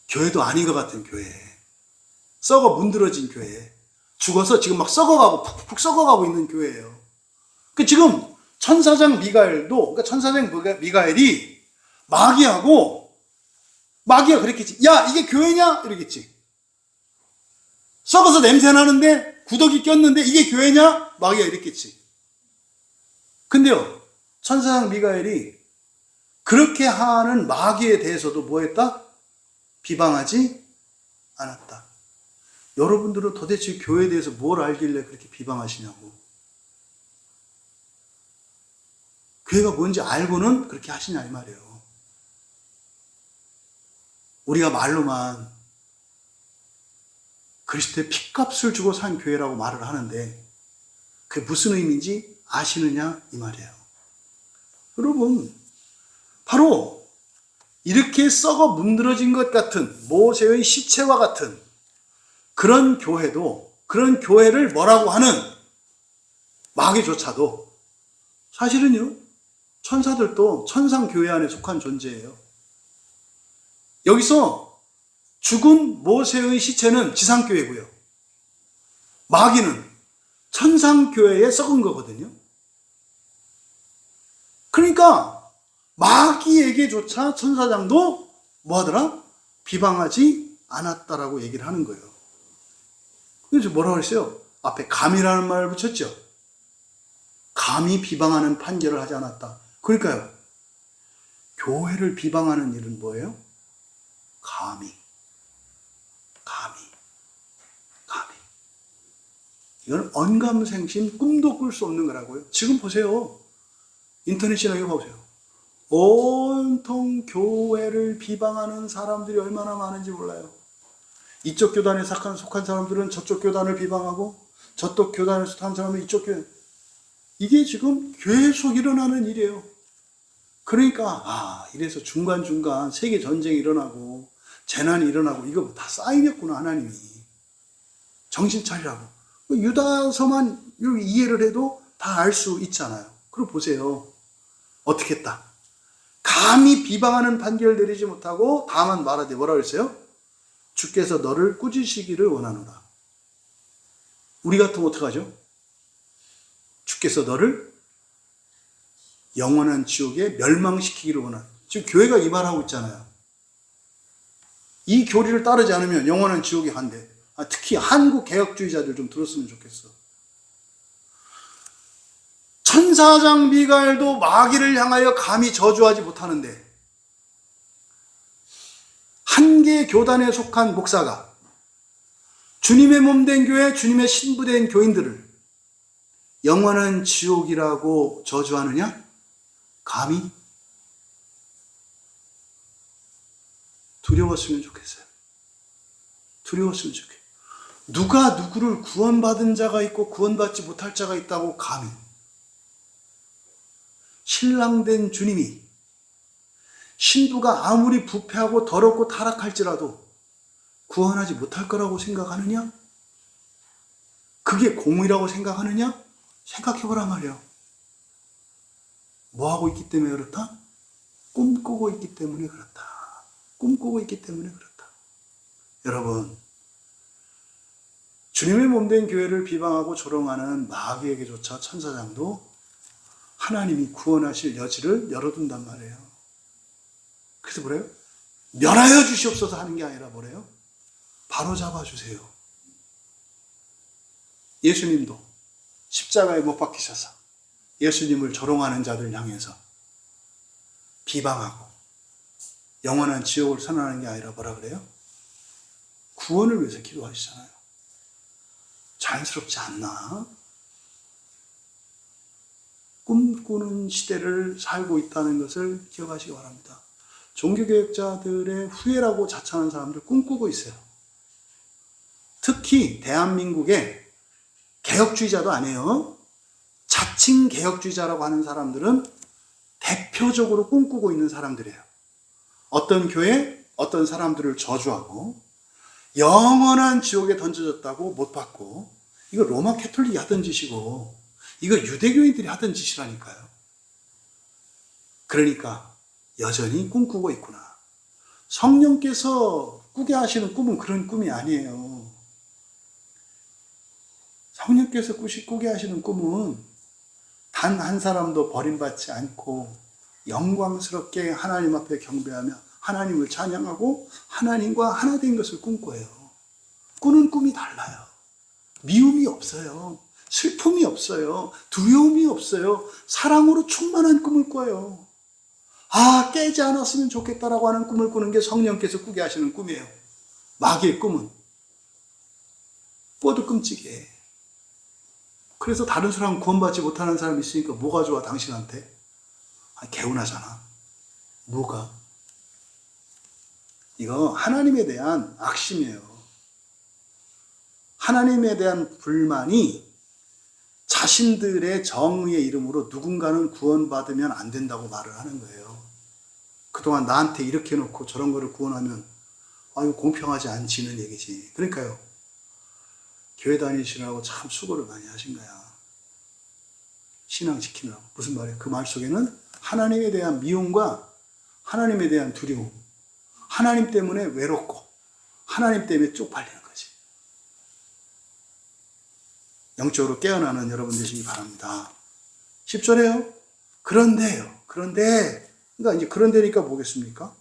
교회도 아닌 것 같은 교회. 썩어 문드러진 교회. 죽어서 지금 막 썩어가고, 푹푹 썩어가고 있는 교회예요. 그러니까 지금 천사장 미가엘도, 그러니까 천사장 미가엘이 마귀가 그랬겠지. 야, 이게 교회냐? 이러겠지. 썩어서 냄새 나는데 구더기 꼈는데 이게 교회냐? 마귀가 이랬겠지. 근데요, 천사장 미가엘이 그렇게 하는 마귀에 대해서도 뭐 했다? 비방하지 않았다. 여러분들은 도대체 교회에 대해서 뭘 알길래 그렇게 비방하시냐고. 교회가 뭔지 알고는 그렇게 하시냐 이 말이에요. 우리가 말로만 그리스도의 핏값을 주고 산 교회라고 말을 하는데 그게 무슨 의미인지 아시느냐 이 말이에요. 여러분, 바로 이렇게 썩어 문드러진 것 같은 모세의 시체와 같은 그런 교회를 뭐라고 하는 마귀조차도 사실은요, 천사들도 천상교회 안에 속한 존재예요. 여기서 죽은 모세의 시체는 지상교회고요, 마귀는 천상교회에 썩은 거거든요. 그러니까 마귀에게조차 천사장도 뭐 하더라? 비방하지 않았다라고 얘기를 하는 거예요. 그래서 뭐라고 그랬어요? 앞에 감이라는 말을 붙였죠. 감히 비방하는 판결을 하지 않았다. 그러니까요, 교회를 비방하는 일은 뭐예요? 감히. 이건 언감생심, 꿈도 꿀 수 없는 거라고요. 지금 보세요. 인터넷이나 이거 보세요. 온통 교회를 비방하는 사람들이 얼마나 많은지 몰라요. 이쪽 교단에 속한 사람들은 저쪽 교단을 비방하고, 저쪽 교단에 속한 사람은 이쪽 교단. 이게 지금 계속 일어나는 일이에요. 그러니까 이래서 중간중간 세계 전쟁이 일어나고 재난이 일어나고 이거 다 쌓이겠구나. 하나님이 정신 차리라고. 유다서만 이해를 해도 다 알 수 있잖아요. 그리고 보세요. 어떻게 했다. 감히 비방하는 판결 내리지 못하고 다만 말하되 뭐라 그랬어요? 주께서 너를 꾸짖으시기를 원하노라. 우리 같으면 어떡하죠? 주께서 너를 영원한 지옥에 멸망시키기를 원하는. 지금 교회가 이 말하고 있잖아요. 이 교리를 따르지 않으면 영원한 지옥에 간대. 특히 한국 개혁주의자들 좀 들었으면 좋겠어. 천사장 미가엘도 마귀를 향하여 감히 저주하지 못하는데, 한 개 교단에 속한 목사가 주님의 몸된 교회, 주님의 신부된 교인들을 영원한 지옥이라고 저주하느냐? 감히? 두려웠으면 좋겠어요. 두려웠으면 좋겠어요. 누가 누구를 구원받은 자가 있고 구원받지 못할 자가 있다고 감히. 신랑된 주님이 신부가 아무리 부패하고 더럽고 타락할지라도 구원하지 못할 거라고 생각하느냐? 그게 공의라고 생각하느냐? 생각해보라 말이야. 뭐하고 있기 때문에 그렇다? 꿈꾸고 있기 때문에 그렇다. 꿈꾸고 있기 때문에 그렇다. 여러분, 주님의 몸된 교회를 비방하고 조롱하는 마귀에게조차 천사장도 하나님이 구원하실 여지를 열어둔단 말이에요. 그래서 뭐래요? 멸하여 주시옵소서 하는 게 아니라 뭐래요? 바로 잡아주세요. 예수님도 십자가에 못 박히셔서 예수님을 조롱하는 자들 향해서 비방하고 영원한 지옥을 선언하는 게 아니라 뭐라 그래요? 구원을 위해서 기도하시잖아요. 자연스럽지 않나? 꿈꾸는 시대를 살고 있다는 것을 기억하시기 바랍니다. 종교개혁자들의 후예라고 자처하는 사람들 꿈꾸고 있어요. 특히 대한민국의 개혁주의자도 아니에요. 자칭 개혁주의자라고 하는 사람들은 대표적으로 꿈꾸고 있는 사람들이에요. 어떤 교회, 어떤 사람들을 저주하고 영원한 지옥에 던져졌다고 못 받고, 이거 로마 캐톨릭이 하던 짓이고 이거 유대교인들이 하던 짓이라니까요. 그러니까 여전히 꿈꾸고 있구나. 성령께서 꾸게 하시는 꿈은 그런 꿈이 아니에요. 성령께서 꾸게 하시는 꿈은 단 한 사람도 버림받지 않고 영광스럽게 하나님 앞에 경배하며 하나님을 찬양하고 하나님과 하나 된 것을 꿈꿔요. 꾸는 꿈이 달라요. 미움이 없어요. 슬픔이 없어요. 두려움이 없어요. 사랑으로 충만한 꿈을 꿔요. 깨지 않았으면 좋겠다라고 하는 꿈을 꾸는 게 성령께서 꾸게 하시는 꿈이에요. 마귀의 꿈은 꿔도 끔찍해. 그래서 다른 사람 구원받지 못하는 사람이 있으니까 뭐가 좋아 당신한테? 개운하잖아. 뭐가? 이거 하나님에 대한 악심이에요. 하나님에 대한 불만이 자신들의 정의의 이름으로 누군가는 구원받으면 안 된다고 말을 하는 거예요. 그동안 나한테 이렇게 해놓고 저런 거를 구원하면 이거 공평하지 않지는 얘기지. 그러니까요. 교회 다니시라고 참 수고를 많이 하신 거야. 신앙 지키느라고. 무슨 말이에요? 그 말 속에는 하나님에 대한 미움과 하나님에 대한 두려움, 하나님 때문에 외롭고 하나님 때문에 쪽팔리는 거지. 영적으로 깨어나는 여러분 되시기 바랍니다. 10절에요. 그런데 그러니까 이제 그런데니까 뭐겠습니까?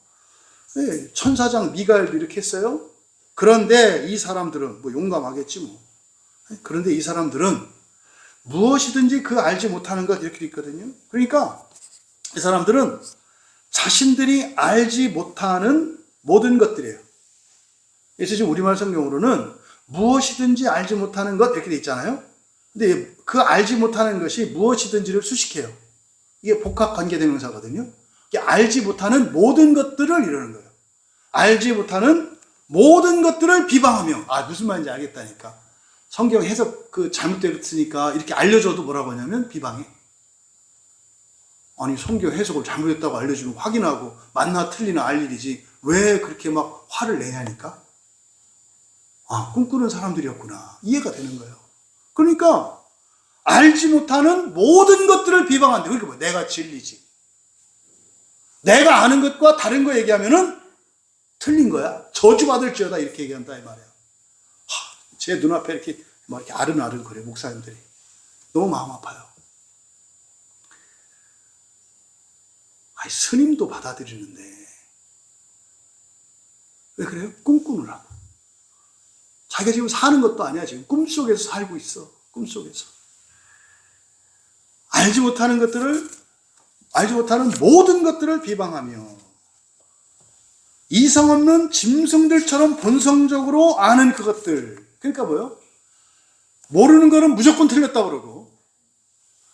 네, 천사장 미가엘도 이렇게 했어요. 그런데 이 사람들은 용감하겠지 뭐. 그런데 이 사람들은 무엇이든지 그 알지 못하는 것 이렇게 있거든요. 그러니까 이 사람들은 자신들이 알지 못하는 모든 것들이에요. 그래서 지금 우리말 성경으로는 무엇이든지 알지 못하는 것 이렇게 돼 있잖아요. 근데 그 알지 못하는 것이 무엇이든지를 수식해요. 이게 복합 관계대명사거든요. 알지 못하는 모든 것들을 이러는 거예요. 알지 못하는 모든 것들을 비방하며. 무슨 말인지 알겠다니까. 성경 해석 잘못되었으니까 이렇게 알려줘도 뭐라고 하냐면 비방해. 아니 성경 해석을 잘못했다고 알려주면 확인하고 맞나 틀리나 알 일이지 왜 그렇게 막 화를 내냐니까. 꿈꾸는 사람들이었구나. 이해가 되는 거예요. 그러니까 알지 못하는 모든 것들을 비방한대. 그러니까 내가 진리지. 내가 아는 것과 다른 거 얘기하면은 틀린 거야. 저주받을지어다 이렇게 얘기한다 이 말이야. 제 눈앞에 이렇게 아른아른 그래 목사님들이. 너무 마음 아파요. 스님도 받아들이는데 왜 그래요? 꿈꾸느라고. 자기가 지금 사는 것도 아니야. 지금 꿈속에서 살고 있어. 꿈속에서. 알지 못하는 모든 것들을 비방하며 이성 없는 짐승들처럼 본성적으로 아는 그것들. 그러니까 뭐요? 모르는 거는 무조건 틀렸다 그러고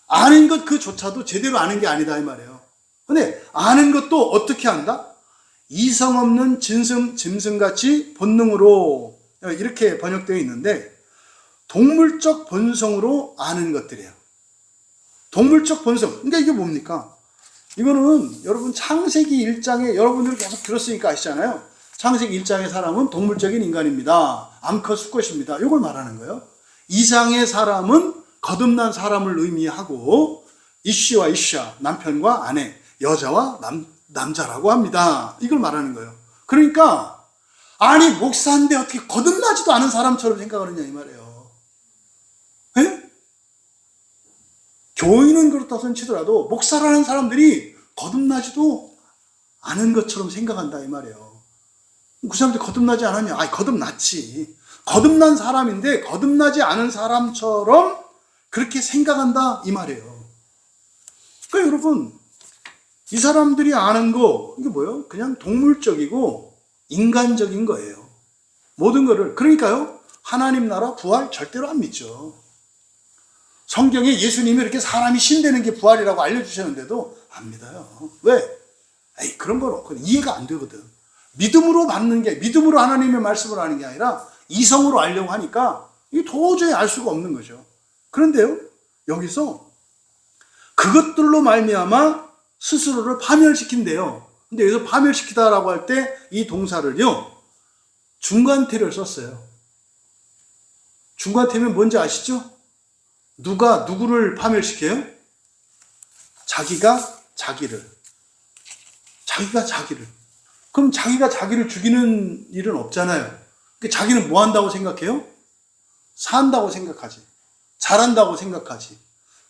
아는 것 그조차도 제대로 아는 게 아니다 이 말이에요. 근데 아는 것도 어떻게 안다? 이성 없는 짐승같이 본능으로 이렇게 번역되어 있는데 동물적 본성으로 아는 것들이에요. 동물적 본성. 그러니까 이게 뭡니까? 이거는 여러분 창세기 1장에 여러분들 계속 들었으니까 아시잖아요. 창세기 1장의 사람은 동물적인 인간입니다. 암컷 수컷입니다. 이걸 말하는 거예요. 2장의 사람은 거듭난 사람을 의미하고 이씨와 이샤, 남편과 아내, 여자와 남자라고 합니다. 이걸 말하는 거예요. 그러니까 아니 목사인데 어떻게 거듭나지도 않은 사람처럼 생각하느냐 이 말이에요. 에? 교인은 그렇다 손 치더라도 목사라는 사람들이 거듭나지도 않은 것처럼 생각한다 이 말이에요. 그 사람들이 거듭나지 않으면 거듭났지. 거듭난 사람인데 거듭나지 않은 사람처럼 그렇게 생각한다 이 말이에요. 그러니까 여러분 이 사람들이 아는 거 이게 뭐예요? 그냥 동물적이고 인간적인 거예요. 모든 거를. 그러니까요 하나님 나라 부활 절대로 안 믿죠. 성경에 예수님이 이렇게 사람이 신되는 게 부활이라고 알려주셨는데도 안 믿어요. 왜? 그런 건 이해가 안 되거든. 믿음으로 하나님의 말씀을 하는 게 아니라 이성으로 알려고 하니까 이게 도저히 알 수가 없는 거죠. 그런데요, 여기서 그것들로 말미암아 스스로를 파멸시킨대요. 근데 여기서 파멸시키다라고 할 때 이 동사를요, 중간태를 썼어요. 중간태면 뭔지 아시죠? 누가 누구를 파멸시켜요? 자기가 자기를. 그럼 자기가 자기를 죽이는 일은 없잖아요. 그러니까 자기는 뭐 한다고 생각해요? 산다고 생각하지. 잘한다고 생각하지.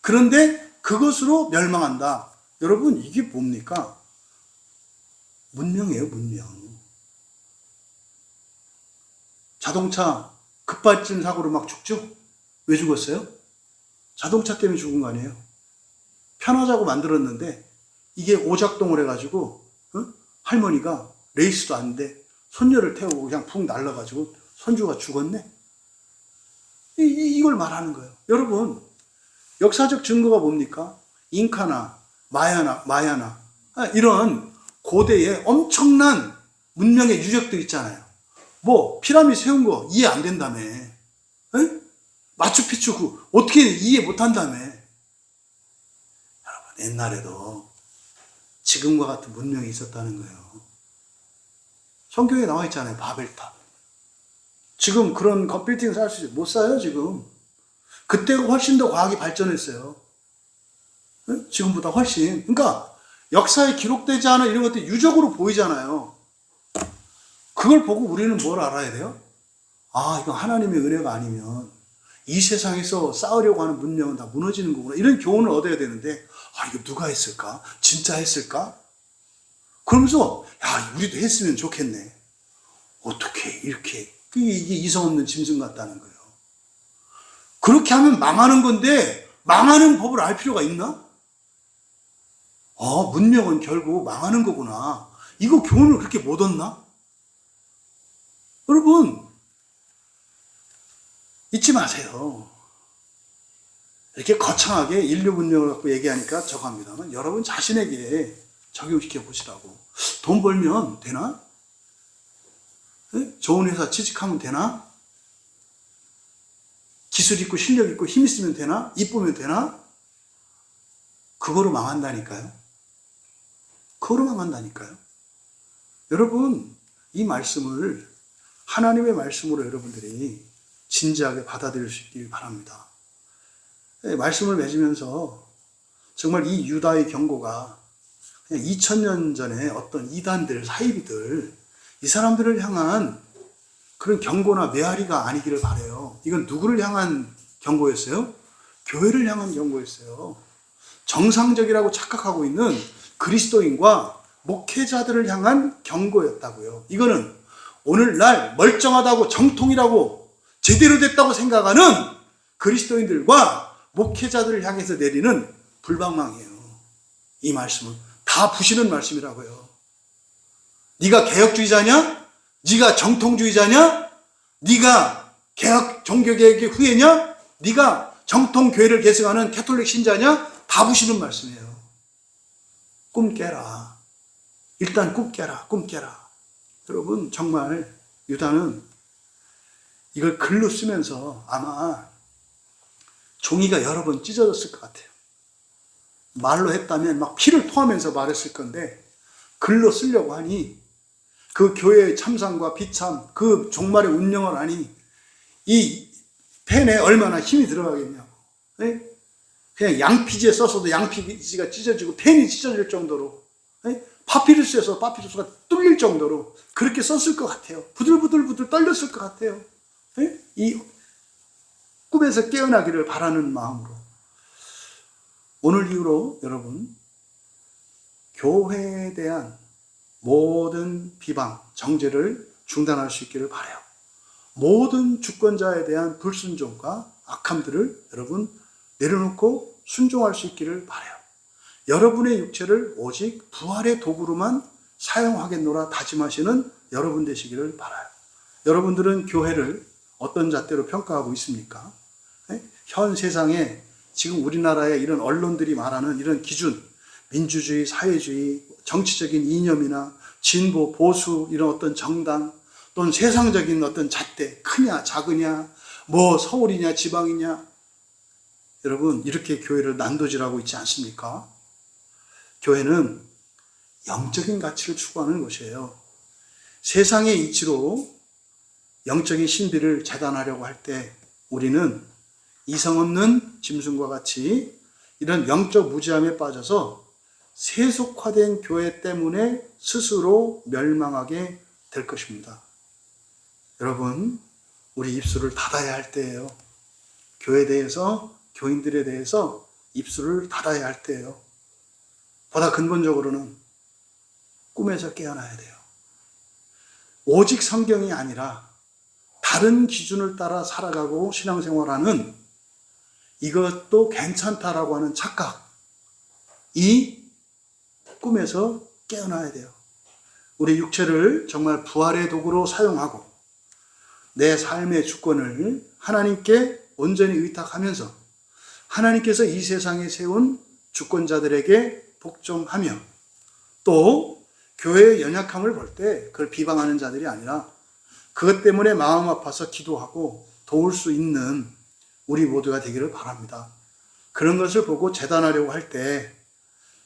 그런데 그것으로 멸망한다. 여러분 이게 뭡니까? 문명이에요, 문명. 자동차 급발진 사고로 막 죽죠? 왜 죽었어요? 자동차 때문에 죽은 거 아니에요? 편하자고 만들었는데 이게 오작동을 해가지고 할머니가 레이스도 아닌데 손녀를 태우고 그냥 푹 날라가지고 손주가 죽었네? 이걸 말하는 거예요. 여러분 역사적 증거가 뭡니까? 잉카나 마야나 이런 고대의 엄청난 문명의 유적들 있잖아요. 뭐 피라미드 세운 거 이해 안 된다며. 마추픽추 어떻게 이해 못 한다며. 여러분 옛날에도 지금과 같은 문명이 있었다는 거예요. 성경에 나와 있잖아요. 바벨탑. 지금 그런 빌딩 살 수 있어요? 못 사요 지금. 그때가 훨씬 더 과학이 발전했어요. 지금보다 훨씬. 그러니까 역사에 기록되지 않은 이런 것들이 유적으로 보이잖아요. 그걸 보고 우리는 뭘 알아야 돼요? 이건 하나님의 은혜가 아니면 이 세상에서 쌓으려고 하는 문명은 다 무너지는 거구나. 이런 교훈을 얻어야 되는데 이거 누가 했을까? 진짜 했을까? 그러면서 우리도 했으면 좋겠네. 어떻게 이렇게. 이게 이성 없는 짐승 같다는 거예요. 그렇게 하면 망하는 건데 망하는 법을 알 필요가 있나? 문명은 결국 망하는 거구나. 이거 교훈을 그렇게 못 얻나? 여러분 잊지 마세요. 이렇게 거창하게 인류 문명을 갖고 얘기하니까 저거 합니다만 여러분 자신에게 적용시켜 보시라고. 돈 벌면 되나? 네? 좋은 회사 취직하면 되나? 기술 있고 실력 있고 힘 있으면 되나? 이쁘면 되나? 그거로 망한다니까요. 그거로 망한다니까요. 여러분, 이 말씀을 하나님의 말씀으로 여러분들이 진지하게 받아들일 수 있길 바랍니다. 네, 말씀을 맺으면서 정말 이 유다의 경고가 그냥 2000년 전에 어떤 이단들, 사이비들, 이 사람들을 향한 그런 경고나 메아리가 아니기를 바라요. 이건 누구를 향한 경고였어요? 교회를 향한 경고였어요. 정상적이라고 착각하고 있는 그리스도인과 목회자들을 향한 경고였다고요. 이거는 오늘날 멀쩡하다고 정통이라고 제대로 됐다고 생각하는 그리스도인들과 목회자들을 향해서 내리는 불방망이에요. 이 말씀은 다 부시는 말씀이라고요. 네가 개혁주의자냐? 네가 정통주의자냐? 네가 개혁 종교개혁의 후예냐? 네가 정통교회를 계승하는 캐톨릭 신자냐? 다 부시는 말씀이에요. 꿈 깨라. 일단 꿈 깨라. 꿈 깨라. 여러분, 정말 유다는 이걸 글로 쓰면서 아마 종이가 여러 번 찢어졌을 것 같아요. 말로 했다면 막 피를 토하면서 말했을 건데 글로 쓰려고 하니 그 교회의 참상과 비참, 그 종말의 운명을 아니 이 펜에 얼마나 힘이 들어가겠냐고. 네? 그냥 양피지에 썼어도 양피지가 찢어지고 펜이 찢어질 정도로, 네? 파피루스에서 파피루스가 뚫릴 정도로 그렇게 썼을 것 같아요. 부들부들 떨렸을 것 같아요. 네? 이 꿈에서 깨어나기를 바라는 마음으로. 오늘 이후로 여러분, 교회에 대한 모든 비방, 정죄를 중단할 수 있기를 바라요. 모든 주권자에 대한 불순종과 악함들을 여러분 내려놓고 순종할 수 있기를 바라요. 여러분의 육체를 오직 부활의 도구로만 사용하겠노라 다짐하시는 여러분 되시기를 바라요. 여러분들은 교회를 어떤 잣대로 평가하고 있습니까? 현 세상에 지금 우리나라의 이런 언론들이 말하는 이런 기준, 민주주의, 사회주의, 정치적인 이념이나 진보, 보수, 이런 어떤 정당, 또는 세상적인 어떤 잣대, 크냐, 작으냐, 뭐 서울이냐, 지방이냐. 여러분, 이렇게 교회를 난도질하고 있지 않습니까? 교회는 영적인 가치를 추구하는 것이에요. 세상의 이치로 영적인 신비를 재단하려고 할 때 우리는 이성 없는 짐승과 같이 이런 영적 무지함에 빠져서 세속화된 교회 때문에 스스로 멸망하게 될 것입니다. 여러분, 우리 입술을 닫아야 할 때예요. 교회에 대해서, 교인들에 대해서 입술을 닫아야 할 때예요. 보다 근본적으로는 꿈에서 깨어나야 돼요. 오직 성경이 아니라 다른 기준을 따라 살아가고 신앙생활하는 이것도 괜찮다라고 하는 착각, 이 꿈에서 깨어나야 돼요. 우리 육체를 정말 부활의 도구로 사용하고 내 삶의 주권을 하나님께 온전히 의탁하면서 하나님께서 이 세상에 세운 주권자들에게 복종하며 또 교회의 연약함을 볼 때 그걸 비방하는 자들이 아니라 그것 때문에 마음 아파서 기도하고 도울 수 있는 우리 모두가 되기를 바랍니다. 그런 것을 보고 재단하려고 할 때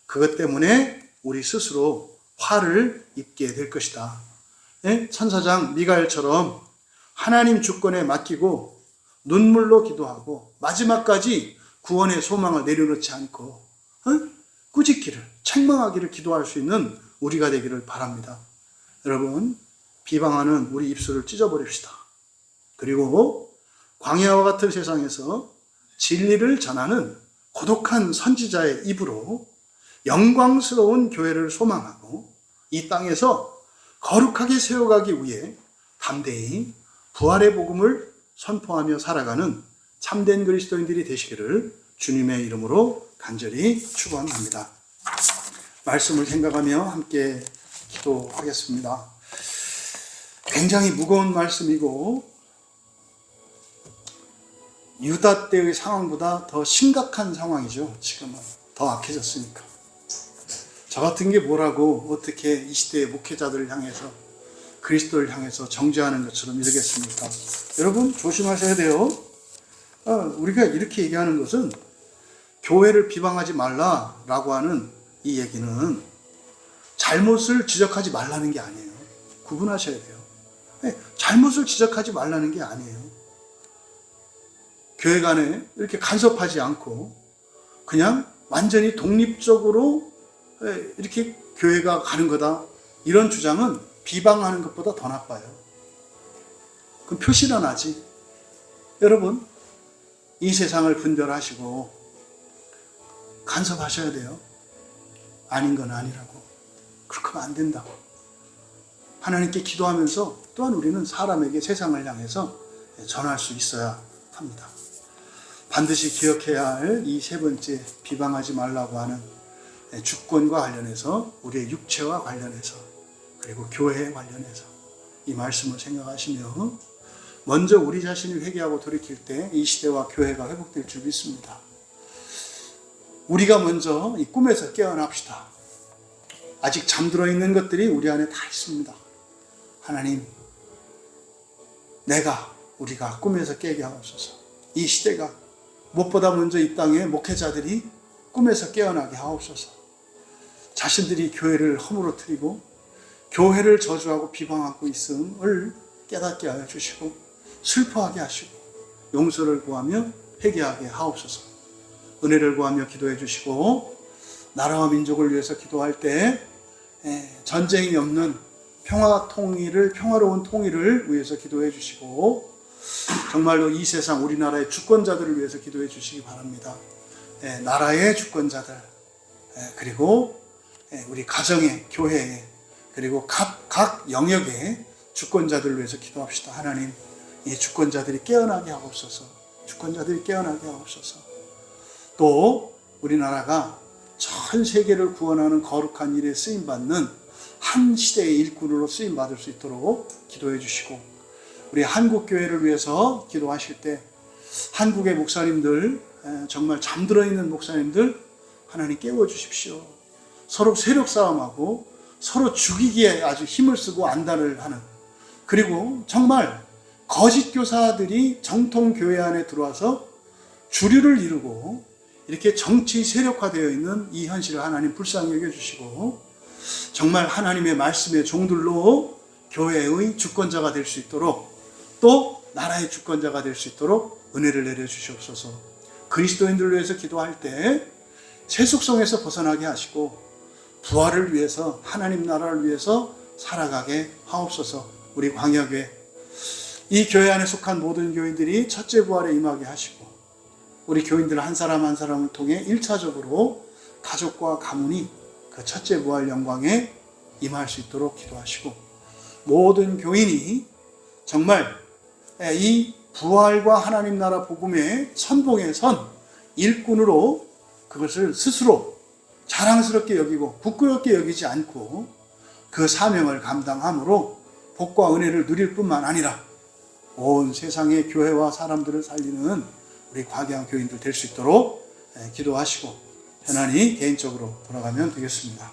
그것 때문에 우리 스스로 화를 입게 될 것이다. 천사장 미가엘처럼 하나님 주권에 맡기고 눈물로 기도하고 마지막까지 구원의 소망을 내려놓지 않고 꾸짖기를, 책망하기를 기도할 수 있는 우리가 되기를 바랍니다. 여러분, 비방하는 우리 입술을 찢어버립시다. 그리고 광야와 같은 세상에서 진리를 전하는 고독한 선지자의 입으로 영광스러운 교회를 소망하고 이 땅에서 거룩하게 세워가기 위해 담대히 부활의 복음을 선포하며 살아가는 참된 그리스도인들이 되시기를 주님의 이름으로 간절히 축원합니다. 말씀을 생각하며 함께 기도하겠습니다. 굉장히 무거운 말씀이고 유다 때의 상황보다 더 심각한 상황이죠. 지금은 더 악해졌으니까. 저 같은 게 뭐라고 어떻게 이 시대의 목회자들을 향해서 그리스도를 향해서 정죄하는 것처럼 이러겠습니까? 여러분 조심하셔야 돼요. 우리가 이렇게 얘기하는 것은 교회를 비방하지 말라라고 하는 이 얘기는 잘못을 지적하지 말라는 게 아니에요. 구분하셔야 돼요. 잘못을 지적하지 말라는 게 아니에요. 교회 간에 이렇게 간섭하지 않고 그냥 완전히 독립적으로 이렇게 교회가 가는 거다. 이런 주장은 비방하는 것보다 더 나빠요. 그럼 표시나 나지. 여러분, 이 세상을 분별하시고 간섭하셔야 돼요. 아닌 건 아니라고. 그렇게 하면 안 된다고. 하나님께 기도하면서 또한 우리는 사람에게 세상을 향해서 전할 수 있어야 합니다. 반드시 기억해야 할 이 세 번째 비방하지 말라고 하는 주권과 관련해서 우리의 육체와 관련해서 그리고 교회에 관련해서 이 말씀을 생각하시며 먼저 우리 자신이 회개하고 돌이킬 때 이 시대와 교회가 회복될 줄 믿습니다. 우리가 먼저 이 꿈에서 깨어납시다. 아직 잠들어 있는 것들이 우리 안에 다 있습니다. 하나님, 우리가 꿈에서 깨게 하옵소서. 이 시대가 무엇보다 먼저 이 땅에 목회자들이 꿈에서 깨어나게 하옵소서. 자신들이 교회를 허물어뜨리고 교회를 저주하고 비방하고 있음을 깨닫게 하여 주시고 슬퍼하게 하시고 용서를 구하며 회개하게 하옵소서. 은혜를 구하며 기도해 주시고 나라와 민족을 위해서 기도할 때 전쟁이 없는 평화로운 통일을 위해서 기도해 주시고 정말로 이 세상 우리나라의 주권자들을 위해서 기도해 주시기 바랍니다. 나라의 주권자들 그리고 우리 가정의 교회에 그리고 각 영역의 주권자들을 위해서 기도합시다. 하나님, 이 주권자들이 깨어나게 하옵소서. 주권자들이 깨어나게 하옵소서. 또 우리나라가 전 세계를 구원하는 거룩한 일에 쓰임받는 한 시대의 일꾼으로 쓰임받을 수 있도록 기도해 주시고 우리 한국교회를 위해서 기도하실 때 한국의 목사님들, 정말 잠들어 있는 목사님들 하나님 깨워주십시오. 서로 세력 싸움하고 서로 죽이기에 아주 힘을 쓰고 안달을 하는, 그리고 정말 거짓 교사들이 정통 교회 안에 들어와서 주류를 이루고 이렇게 정치 세력화되어 있는 이 현실을 하나님 불쌍히 여겨주시고 정말 하나님의 말씀의 종들로 교회의 주권자가 될 수 있도록 또 나라의 주권자가 될 수 있도록 은혜를 내려주시옵소서. 그리스도인들을 위해서 기도할 때 세속성에서 벗어나게 하시고 부활을 위해서 하나님 나라를 위해서 살아가게 하옵소서. 우리 광야교회 이 교회 안에 속한 모든 교인들이 첫째 부활에 임하게 하시고 우리 교인들 한 사람 한 사람을 통해 1차적으로 가족과 가문이 그 첫째 부활 영광에 임할 수 있도록 기도하시고 모든 교인이 정말 이 부활과 하나님 나라 복음의 선봉에 선 일꾼으로 그것을 스스로 자랑스럽게 여기고 부끄럽게 여기지 않고 그 사명을 감당함으로 복과 은혜를 누릴 뿐만 아니라 온 세상의 교회와 사람들을 살리는 우리 과기양 교인들 될 수 있도록 기도하시고 편안히 개인적으로 돌아가면 되겠습니다.